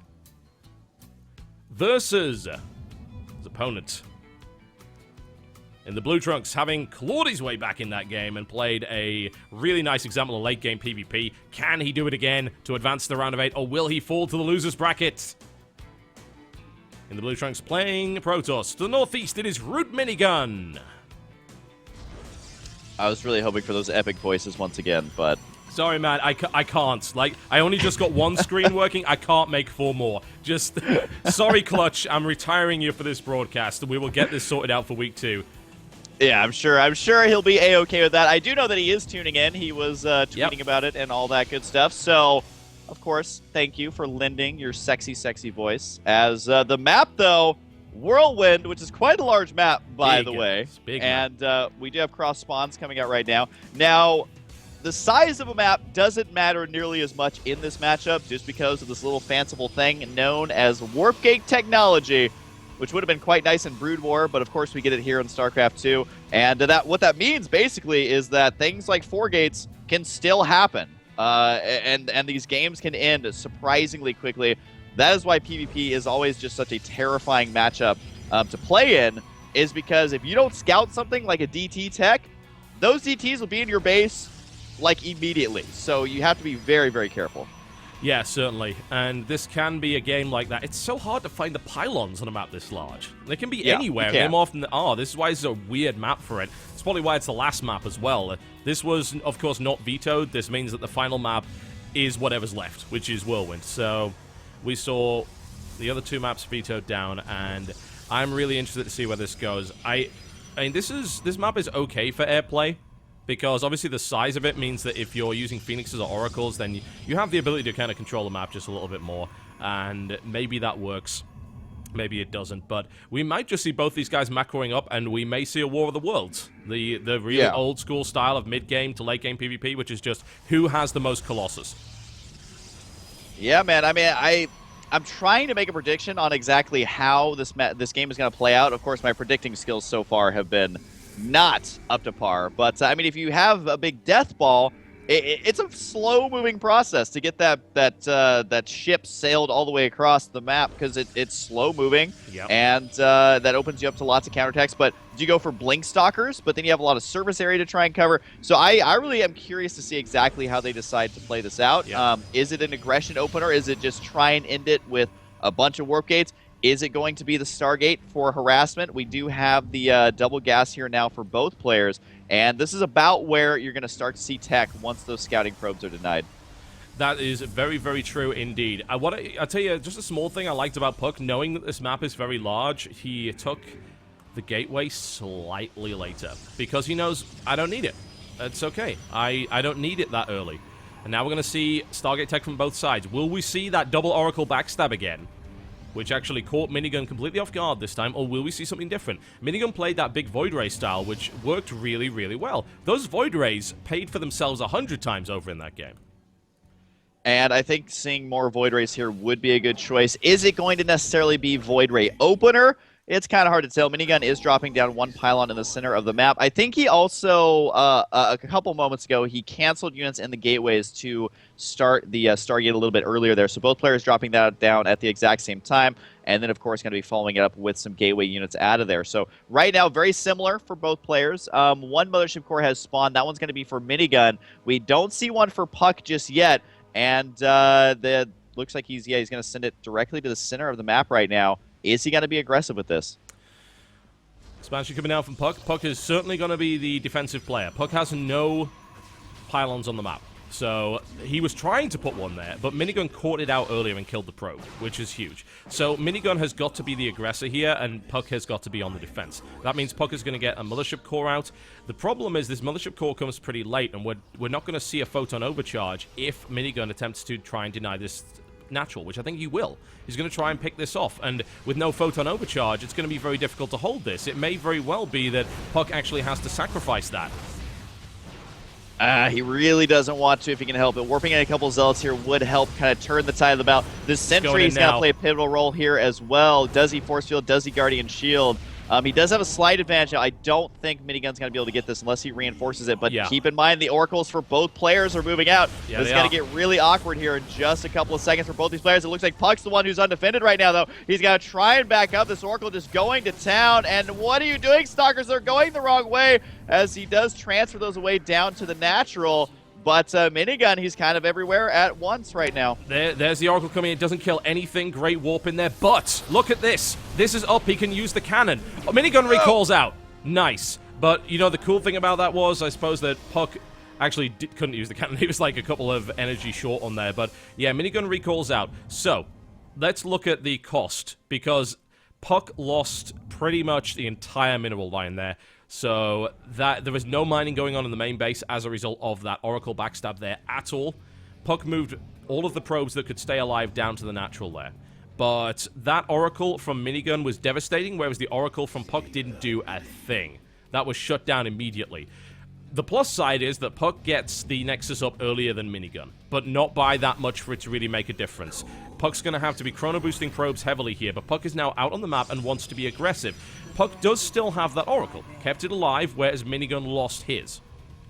versus his opponent. In the blue trunks, having clawed his way back in that game and played a really nice example of late game PvP. Can he do it again to advance to the round of 8, or will he fall to the loser's bracket? In the blue trunks, playing Protoss to the northeast, it is ROOTMinigun. I was really hoping for those epic voices once again, but... Sorry, man, I can't. I only just got one screen working. I can't make 4 more. Just, sorry, Clutch. I'm retiring you for this broadcast. We will get this sorted out for week 2. Yeah, I'm sure he'll be A-okay with that. I do know that he is tuning in. He was tweeting about it and all that good stuff. So, of course, thank you for lending your sexy, sexy voice. As the map, though, Whirlwind, which is quite a large map, by the way. Big and we do have cross spawns coming out right now. Now, the size of a map doesn't matter nearly as much in this matchup just because of this little fanciful thing known as warp gate technology, which would have been quite nice in Brood War, but of course we get it here in StarCraft 2. And what that means basically is that things like 4 gates can still happen, and these games can end surprisingly quickly. That is why PvP is always just such a terrifying matchup to play in, is because if you don't scout something like a DT tech, those DTs will be in your base immediately. So you have to be very, very careful. Yeah, certainly. And this can be a game like that. It's so hard to find the pylons on a map this large. They can be anywhere. They often are. This is why it's a weird map for it. It's probably why it's the last map as well. This was, of course, not vetoed. This means that the final map is whatever's left, which is Whirlwind. So we saw the other 2 maps vetoed down, and I'm really interested to see where this goes. I mean, this map is okay for airplay, because obviously the size of it means that if you're using Phoenixes or Oracles, then you have the ability to kind of control the map just a little bit more. And maybe that works. Maybe it doesn't. But we might just see both these guys macroing up, and we may see a War of the Worlds. The really old school style of mid-game to late-game PvP, which is just who has the most Colossus. Yeah, man. I mean, I'm trying to make a prediction on exactly how this game is going to play out. Of course, my predicting skills so far have been not up to par, but I mean, if you have a big death ball, it's a slow-moving process to get that ship sailed all the way across the map, because it's slow-moving, and that opens you up to lots of counterattacks. But do you go for blink stalkers? But then you have a lot of surface area to try and cover. So I really am curious to see exactly how they decide to play this out. Is it an aggression opener? Is it just try and end it with a bunch of warp gates? Is it going to be the Stargate for harassment? We do have the double gas here now for both players, and this is about where you're going to start to see tech once those scouting probes are denied. That is very, very true indeed. I'll tell you, just a small thing I liked about PuCK, knowing that this map is very large, he took the gateway slightly later, because he knows, I don't need it. It's okay. I don't need it that early. And now we're going to see Stargate tech from both sides. Will we see that double Oracle backstab again, which actually caught Minigun completely off guard this time, or will we see something different? Minigun played that big Void Ray style, which worked really, really well. Those Void Rays paid for themselves 100 times over in that game. And I think seeing more Void Rays here would be a good choice. Is it going to necessarily be Void Ray opener? it's kind of hard to tell. Minigun is dropping down one pylon in the center of the map. I think he also, a couple moments ago, he canceled units in the gateways to start the Stargate a little bit earlier there. So both players dropping that down at the exact same time. And then, of course, going to be following it up with some gateway units out of there. So right now, very similar for both players. One Mothership Core has spawned. That one's going to be for Minigun. We don't see one for PuCK just yet. And looks like he's going to send it directly to the center of the map right now. Is he going to be aggressive with this? Expansion coming out from PuCK. PuCK is certainly going to be the defensive player. PuCK has no pylons on the map. So he was trying to put one there, but Minigun caught it out earlier and killed the probe, which is huge. So Minigun has got to be the aggressor here, and PuCK has got to be on the defense. That means PuCK is going to get a Mothership Core out. The problem is this Mothership Core comes pretty late, and we're not going to see a photon overcharge if Minigun attempts to try and deny this natural, which I think he will. He's going to try and pick this off, and with no photon overcharge, it's going to be very difficult to hold this. It may very well be that PuCK actually has to sacrifice that. He really doesn't want to if he can help it. Warping in a couple Zealots here would help kind of turn the tide of the battle. This Sentry is going to play a pivotal role here as well. Does he Force Field? Does he Guardian Shield? He does have a slight advantage. Now, I don't think Minigun's going to be able to get this unless he reinforces it, but keep in mind the Oracles for both players are moving out. It's going to get really awkward here in just a couple of seconds for both these players. It looks like PuCK's the one who's undefended right now, though. He's got to try and back up. This Oracle just going to town, and what are you doing, Stalkers? They're going the wrong way as he does transfer those away down to the natural. But Minigun, he's kind of everywhere at once right now. There's the Oracle coming in. It doesn't kill anything. Great warp in there. But look at this. This is up. He can use the cannon. Minigun recalls out. Nice. But, you know, the cool thing about that was, I suppose, that PuCK actually couldn't use the cannon. He was like a couple of energy short on there. But, yeah, Minigun recalls out. So, let's look at the cost. Because PuCK lost pretty much the entire mineral line there. So that there was no mining going on in the main base as a result of that Oracle backstab there at all. PuCK moved all of the probes that could stay alive down to the natural there. But that Oracle from Minigun was devastating, whereas the Oracle from PuCK didn't do a thing. That was shut down immediately. The plus side is that PuCK gets the Nexus up earlier than Minigun, but not by that much for it to really make a difference. PuCK's going to have to be chrono-boosting probes heavily here, but PuCK is now out on the map and wants to be aggressive. PuCK does still have that Oracle, kept it alive, whereas Minigun lost his.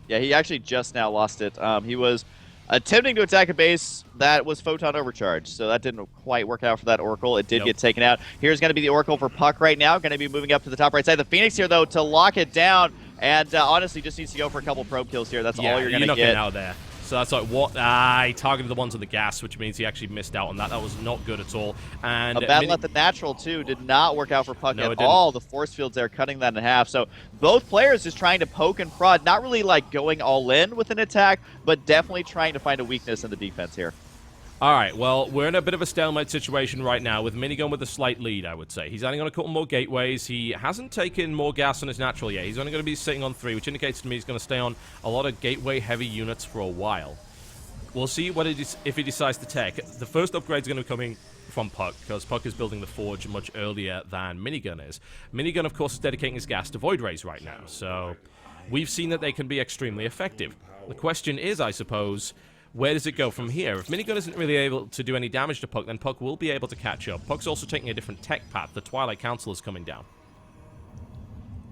Yeah, he actually just now lost it. He was attempting to attack a base that was photon overcharged, so that didn't quite work out for that Oracle. It did get taken out. Here's going to be the Oracle for PuCK right now, going to be moving up to the top right side. The Phoenix here, though, to lock it down. And honestly, just needs to go for a couple probe kills here. That's all you're going to get. Getting out there. So that's like, what? He targeted the ones on the gas, which means he actually missed out on that. That was not good at all. And a battle at the natural, too, did not work out for PuCK at all. The force fields there, cutting that in half. So both players just trying to poke and prod, not really like going all in with an attack, but definitely trying to find a weakness in the defense here. All right, well, we're in a bit of a stalemate situation right now with Minigun with a slight lead, I would say. He's adding on a couple more gateways. He hasn't taken more gas on his natural yet. He's only going to be sitting on 3, which indicates to me he's going to stay on a lot of gateway-heavy units for a while. We'll see what it is if he decides to take. The first upgrade is going to be coming from PuCK, because PuCK is building the Forge much earlier than Minigun is. Minigun, of course, is dedicating his gas to Void Rays right now, so we've seen that they can be extremely effective. The question is, I suppose, where does it go from here? If Minigun isn't really able to do any damage to PuCK, then PuCK will be able to catch up. PuCK's also taking a different tech path. The Twilight Council is coming down.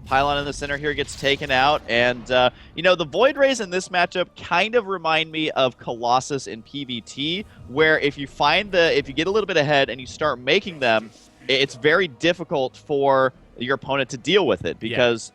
Pylon in the center here gets taken out, and you know, the Void Rays in this matchup kind of remind me of Colossus in PvT, where if you get a little bit ahead and you start making them, it's very difficult for your opponent to deal with it, because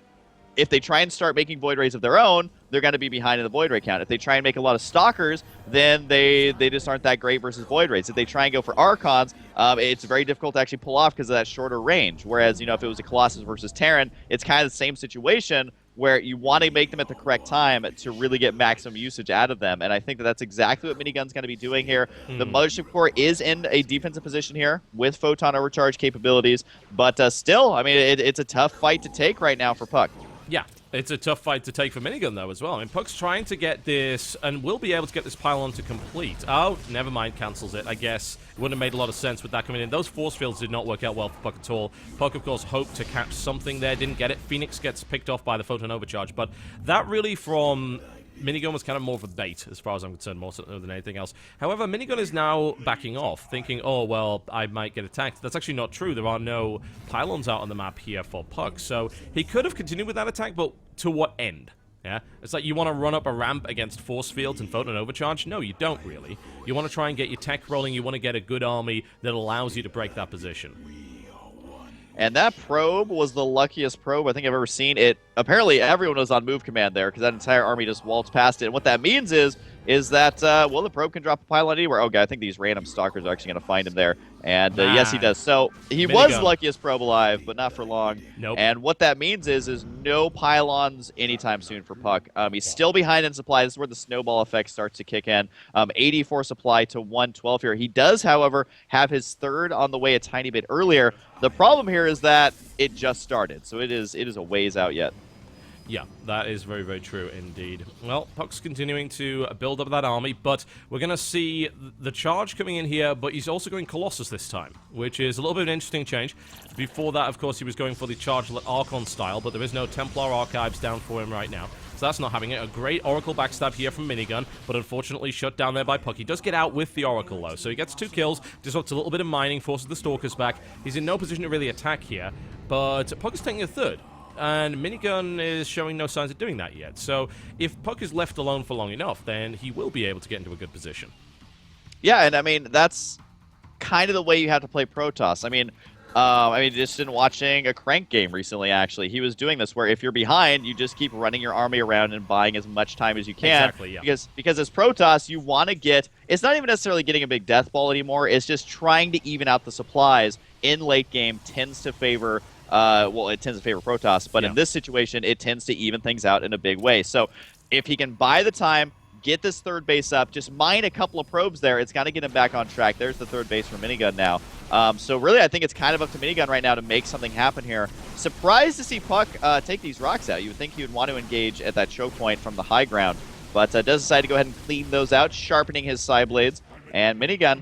if they try and start making Void Rays of their own, they're going to be behind in the Void Ray count. If they try and make a lot of Stalkers, then they just aren't that great versus Void Rays. If they try and go for Archons, it's very difficult to actually pull off because of that shorter range. Whereas, you know, if it was a Colossus versus Terran, it's kind of the same situation where you want to make them at the correct time to really get maximum usage out of them. And I think that that's exactly what Minigun's going to be doing here. The Mothership Core is in a defensive position here with Photon Overcharge capabilities. But still, I mean, it's a tough fight to take right now for PuCK. Yeah, it's a tough fight to take for Minigun, though, as well. I mean, PuCK's trying to get this, and will be able to get this pylon to complete. Oh, never mind, cancels it, I guess. It wouldn't have made a lot of sense with that coming in. Those force fields did not work out well for PuCK at all. PuCK, of course, hoped to catch something there, didn't get it. Phoenix gets picked off by the Photon Overcharge, but that really, from Minigun was kind of more of a bait, as far as I'm concerned, more so than anything else. However, Minigun is now backing off, thinking, oh, well, I might get attacked. That's actually not true. There are no pylons out on the map here for PuCK, so he could have continued with that attack, but to what end? Yeah, it's like you want to run up a ramp against force fields and photon overcharge? No, you don't really. You want to try and get your tech rolling. You want to get a good army that allows you to break that position. And that probe was the luckiest probe I think I've ever seen. It apparently everyone was on move command there because that entire army just waltzed past it. And what that means is that well, the probe can drop a pylon anywhere. Oh god, I think these random stalkers are actually going to find him there. And yes, he does. So he was the luckiest probe alive, but not for long. Nope. And what that means is no pylons anytime soon for PuCK. He's still behind in supply. This is where the snowball effect starts to kick in. 84 supply to 112 here. He does, however, have his third on the way a tiny bit earlier. The problem here is that it just started, so it is a ways out yet. Yeah, that is very, very true indeed. Well, PuCK's continuing to build up that army, but we're going to see the charge coming in here, but he's also going Colossus this time, which is a little bit of an interesting change. Before that, of course, he was going for the charge Archon style, but there is no Templar Archives down for him right now. So that's not having it. A great Oracle backstab here from Minigun, but unfortunately shut down there by PuCK. He does get out with the Oracle, though, so he gets 2 kills, disrupts a little bit of mining, forces the Stalkers back. He's in no position to really attack here, but PuCK is taking a third. And Minigun is showing no signs of doing that yet. So if PuCK is left alone for long enough, then he will be able to get into a good position. Yeah, and I mean, that's kind of the way you have to play Protoss. I mean, just in watching a Crank game recently, actually, he was doing this where if you're behind, you just keep running your army around and buying as much time as you can. Exactly, yeah. Because as Protoss, you want to get... It's not even necessarily getting a big death ball anymore. It's just trying to even out the supplies in late game tends to favor... it tends to favor Protoss, but in this situation, it tends to even things out in a big way. So if he can buy the time, get this third base up, just mine a couple of probes there, it's got to get him back on track. There's the third base for Minigun now. So really, I think it's kind of up to Minigun right now to make something happen here. Surprised to see PuCK take these rocks out. You would think he would want to engage at that choke point from the high ground, but does decide to go ahead and clean those out, sharpening his side blades. And Minigun,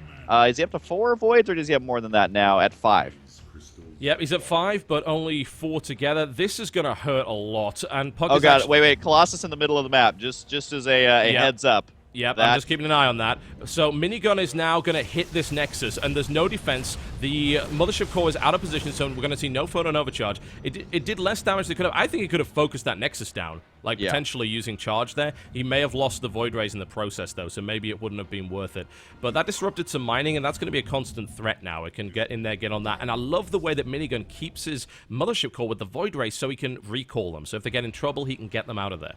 is he up to 4 voids, or does he have more than that now at 5? Yep, he's at 5, but only 4 together. This is going to hurt a lot. And PuCK oh, god, wait. Colossus in the middle of the map, just as a heads up. Yep, I'm just keeping an eye on that. So Minigun is now going to hit this Nexus, and there's no defense. The Mothership Core is out of position, so we're going to see no photon overcharge. It did less damage than it could have. I think he could have focused that Nexus down, like potentially using charge there. He may have lost the Void Rays in the process, though, so maybe it wouldn't have been worth it. But that disrupted some mining, and that's going to be a constant threat now. It can get in there, get on that. And I love the way that Minigun keeps his Mothership Core with the Void Rays so he can recall them. So if they get in trouble, he can get them out of there.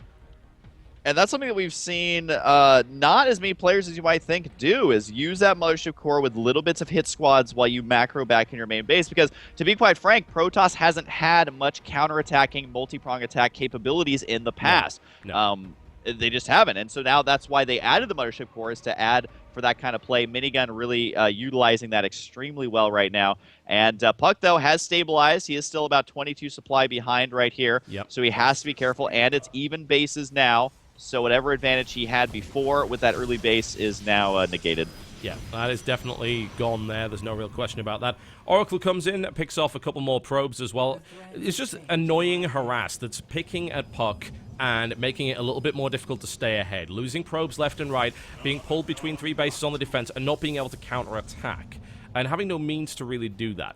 And that's something that we've seen not as many players as you might think do, is use that Mothership Core with little bits of hit squads while you macro back in your main base. Because, to be quite frank, Protoss hasn't had much counterattacking, multi-prong attack capabilities in the past. No. They just haven't. And so now that's why they added the Mothership Core, is to add for that kind of play. Minigun really utilizing that extremely well right now. And PuCK, though, has stabilized. He is still about 22 supply behind right here. Yep. So he has to be careful. And it's even bases now. So whatever advantage he had before with that early base is now negated. Yeah, that is definitely gone there. There's no real question about that. Oracle comes in, picks off a couple more probes as well. It's just annoying harass that's picking at PuCK and making it a little bit more difficult to stay ahead. Losing probes left and right, being pulled between 3 bases on the defense, and not being able to counterattack, and having no means to really do that.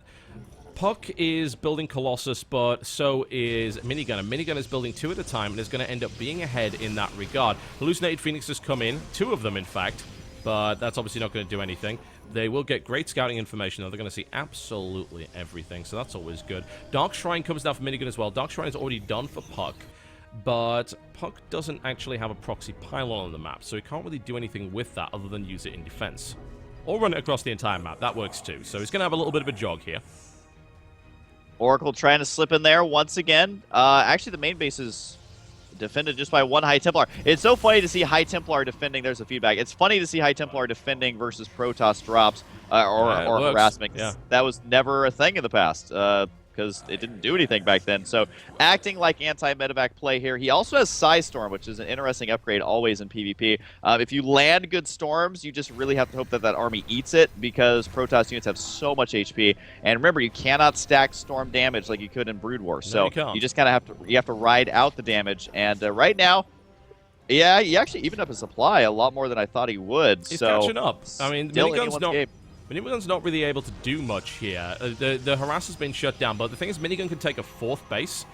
PuCK is building Colossus, but so is Minigun. And Minigun is building 2 at a time and is going to end up being ahead in that regard. Hallucinated Phoenixes come in, 2 of them in fact, but that's obviously not going to do anything. They will get great scouting information, though. They're going to see absolutely everything, so that's always good. Dark Shrine comes down for Minigun as well. Dark Shrine is already done for PuCK, but PuCK doesn't actually have a proxy pylon on the map, so he can't really do anything with that other than use it in defense. Or run it across the entire map. That works too. So he's going to have a little bit of a jog here. Oracle trying to slip in there once again. Actually, the main base is defended just by 1 High Templar. It's so funny to see High Templar defending. There's the feedback. It's funny to see High Templar defending versus Protoss drops or harassment. Yeah. That was never a thing in the past. Because it didn't do anything back then. So acting like anti-medevac play here. He also has Psy Storm, which is an interesting upgrade always in PvP. If you land good storms, you just really have to hope that that army eats it, because Protoss units have so much HP. And remember, you cannot stack storm damage like you could in Brood War. So you just kind of have to ride out the damage. And right now, Yeah, he actually evened up his supply a lot more than I thought he would. He's so catching up. I mean, still Minigun's not really able to do much here. The harass has been shut down, but the thing is, Minigun can take a 4th base,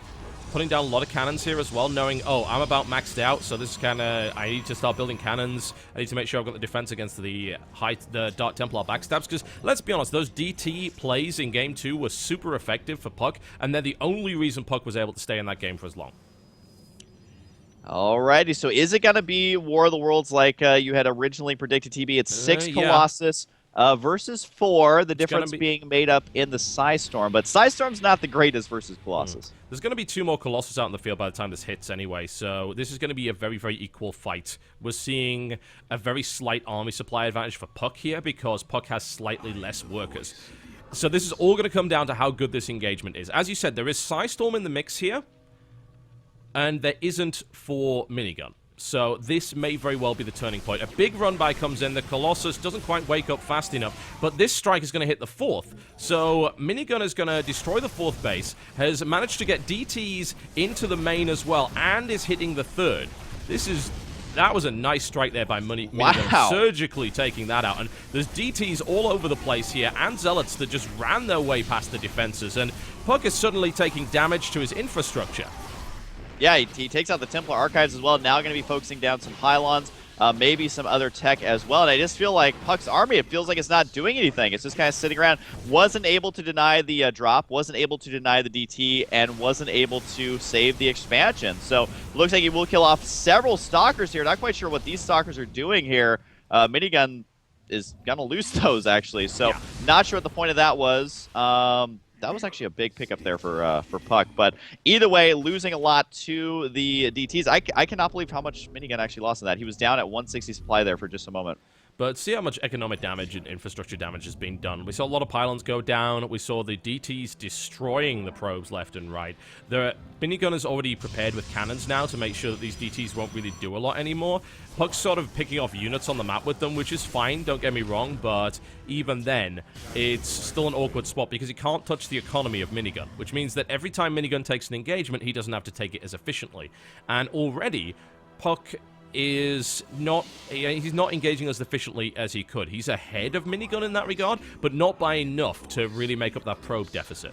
putting down a lot of cannons here as well, knowing, oh, I'm about maxed out, so this is kind of, I need to start building cannons. I need to make sure I've got the defense against the Dark Templar backstabs, because let's be honest, those DT plays in Game 2 were super effective for PuCK, and they're the only reason PuCK was able to stay in that game for as long. Alrighty, so is it going to be War of the Worlds like you had originally predicted, TB? It's 6 Colossus versus 4, the difference being made up in the Psystorm. But Psystorm's not the greatest versus Colossus. There's going to be 2 more Colossus out in the field by the time this hits anyway, so this is going to be a very, very equal fight. We're seeing a very slight army supply advantage for PuCK here because PuCK has slightly less workers. So this is all going to come down to how good this engagement is. As you said, there is Psystorm in the mix here, and there isn't for Minigun. So this may very well be the turning point. A big run by comes in. The Colossus doesn't quite wake up fast enough, but this strike is going to hit the 4th. So Minigun is going to destroy the 4th base, has managed to get DTs into the main as well, and is hitting the 3rd. That was a nice strike there by Minigun, surgically taking that out. And there's DTs all over the place here, and Zealots that just ran their way past the defenses. And PuCK is suddenly taking damage to his infrastructure. Yeah, he takes out the Templar Archives as well. Now going to be focusing down some pylons, maybe some other tech as well. And I just feel like PuCK's army, it feels like it's not doing anything. It's just kind of sitting around. Wasn't able to deny the drop, wasn't able to deny the DT, and wasn't able to save the expansion. So looks like he will kill off several Stalkers here. Not quite sure what these Stalkers are doing here. Minigun is going to lose those, actually. So not sure what the point of that was. That was actually a big pickup there for PuCK. But either way, losing a lot to the DTs. I cannot believe how much Minigun actually lost in that. He was down at 160 supply there for just a moment. But see how much economic damage and infrastructure damage has been done. We saw a lot of pylons go down. We saw the DTs destroying the probes left and right. The Minigun is already prepared with cannons now to make sure that these DTs won't really do a lot anymore. PuCK's sort of picking off units on the map with them, which is fine, don't get me wrong, but even then, it's still an awkward spot because he can't touch the economy of Minigun, which means that every time Minigun takes an engagement, he doesn't have to take it as efficiently. And already, PuCK is not, he's not engaging as efficiently as he could. He's ahead of Minigun in that regard, but not by enough to really make up that probe deficit.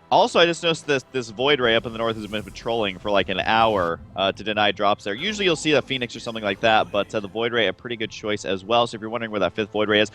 Also, I just noticed this Void Ray up in the north has been patrolling for like an hour to deny drops there. Usually you'll see a Phoenix or something like that, but the Void Ray, a pretty good choice as well. So if you're wondering where that 5th Void Ray is,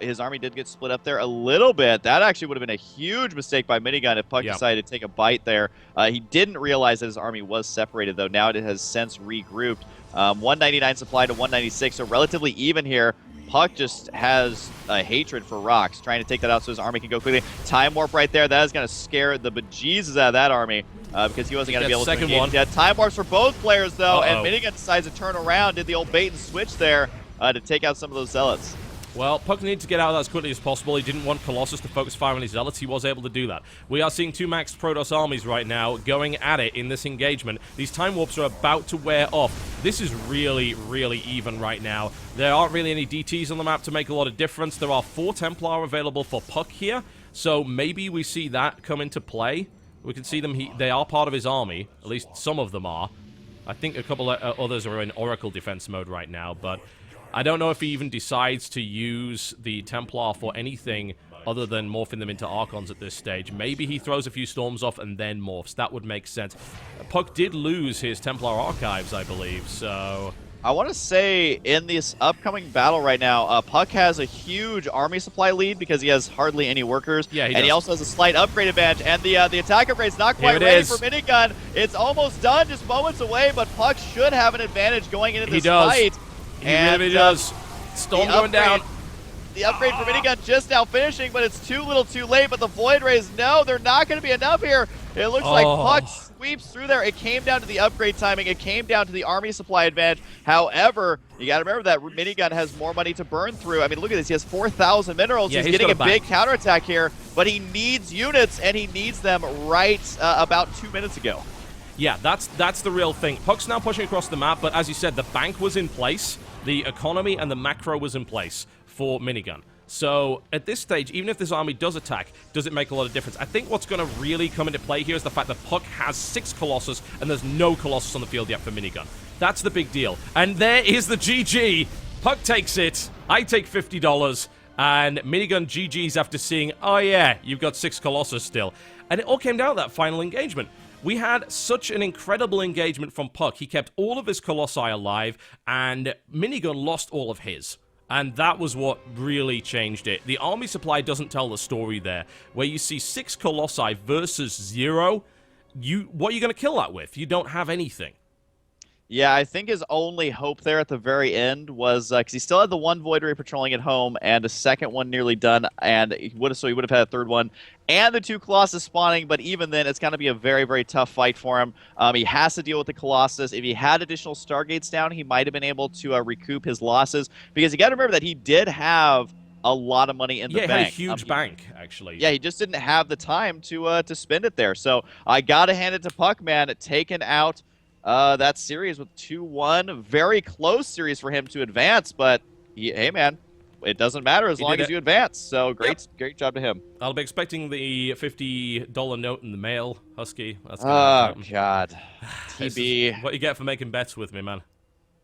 his army did get split up there a little bit. That actually would have been a huge mistake by Minigun if PuCK decided to take a bite there. He didn't realize that his army was separated, though. Now it has since regrouped. 199 supply to 196, so relatively even here. PuCK just has a hatred for rocks, trying to take that out so his army can go quickly. Time Warp right there. That is going to scare the bejesus out of that army because he wasn't going to be able to engage. Yeah, Time Warps for both players, though, and Minigun decides to turn around, did the old bait and switch there to take out some of those Zealots. Well, PuCK needed to get out of that as quickly as possible. He didn't want Colossus to focus fire on his Zealots. He was able to do that. We are seeing 2 maxed Protoss armies right now going at it in this engagement. These Time Warps are about to wear off. This is really, really even right now. There aren't really any DTs on the map to make a lot of difference. There are 4 Templar available for PuCK here, so maybe we see that come into play. We can see them. They are part of his army. At least some of them are. I think a couple of others are in Oracle defense mode right now, but I don't know if he even decides to use the Templar for anything other than morphing them into Archons at this stage. Maybe he throws a few Storms off and then morphs. That would make sense. PuCK did lose his Templar Archives, I believe, so I want to say in this upcoming battle right now, PuCK has a huge army supply lead because he has hardly any workers. Yeah, and he also has a slight upgrade advantage. And the attack upgrade's not quite ready for Minigun. It's almost done, just moments away, but PuCK should have an advantage going into this fight. He really does. Storm going down. The upgrade for Minigun just now finishing, but it's too little too late. But the Void Rays, no, they're not going to be enough here. It looks like PuCK sweeps through there. It came down to the upgrade timing. It came down to the army supply advantage. However, you got to remember that Minigun has more money to burn through. I mean, look at this. He has 4,000 minerals. Yeah, he's getting a big counterattack here, but he needs units, and he needs them right about 2 minutes ago. Yeah, that's the real thing. PuCK's now pushing across the map, but as you said, the bank was in place. The economy and the macro was in place for Minigun. So, at this stage, even if this army does attack, does it make a lot of difference? I think what's going to really come into play here is the fact that PuCK has 6 Colossus, and there's no Colossus on the field yet for Minigun. That's the big deal. And there is the GG. PuCK takes it. I take $50. And Minigun GG's after seeing, oh yeah, you've got 6 Colossus still. And it all came down to that final engagement. We had such an incredible engagement from PuCK. He kept all of his Colossi alive, and Minigun lost all of his. And that was what really changed it. The army supply doesn't tell the story there. Where you see 6 Colossi versus 0, what are you going to kill that with? You don't have anything. Yeah, I think his only hope there at the very end was because he still had the 1 Void Ray patrolling at home and a second one nearly done, and he would have had a third one and the 2 Colossus spawning. But even then, it's going to be a very, very tough fight for him. He has to deal with the Colossus. If he had additional Stargates down, he might have been able to recoup his losses, because you got to remember that he did have a lot of money in the bank. Yeah, he had a huge bank, actually. Yeah, he just didn't have the time to spend it there. So I got to hand it to PuCK, man, taking out that series with 2-1. Very close series for him to advance, but hey, man, it doesn't matter as long as you advance. So great job to him. I'll be expecting the $50 note in the mail, Husky. That's oh, God. TB. What you get for making bets with me, man.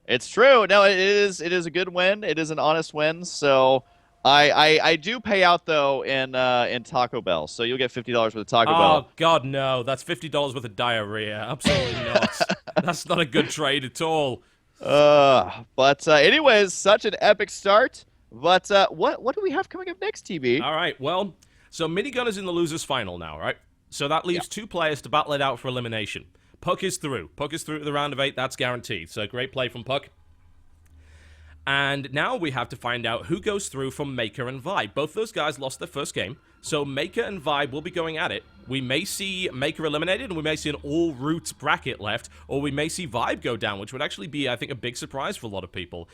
It's true. No, it is a good win. It is an honest win. So I do pay out, though, in Taco Bell. So you'll get $50 worth of Taco Bell. Oh, God, no. That's $50 worth of diarrhea. Absolutely not. That's not a good trade at all. But anyways, such an epic start. But what do we have coming up next, TB? All right, well, so Minigun is in the losers final now, right? So that leaves 2 players to battle it out for elimination. PuCK is through. PuCK is through to the round of 8. That's guaranteed. So great play from PuCK. And now we have to find out who goes through from Maker and Vibe. Both those guys lost their first game, so Maker and Vibe will be going at it. We may see Maker eliminated, and we may see an all-Root bracket left, or we may see Vibe go down, which would actually be, I think, a big surprise for a lot of people.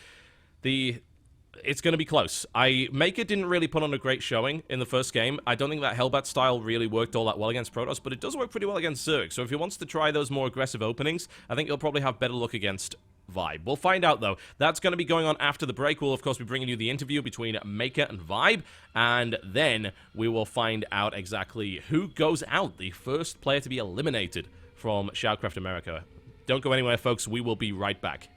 It's going to be close. Maker didn't really put on a great showing in the first game. I don't think that Hellbat style really worked all that well against Protoss, but it does work pretty well against Zerg. So if he wants to try those more aggressive openings, I think he'll probably have better luck against Vibe. We'll find out, though. That's going to be going on after the break. We'll, of course, be bringing you the interview between Maker and Vibe, and then we will find out exactly who goes out, the first player to be eliminated from ShoutCraft America. Don't go anywhere, folks. We will be right back.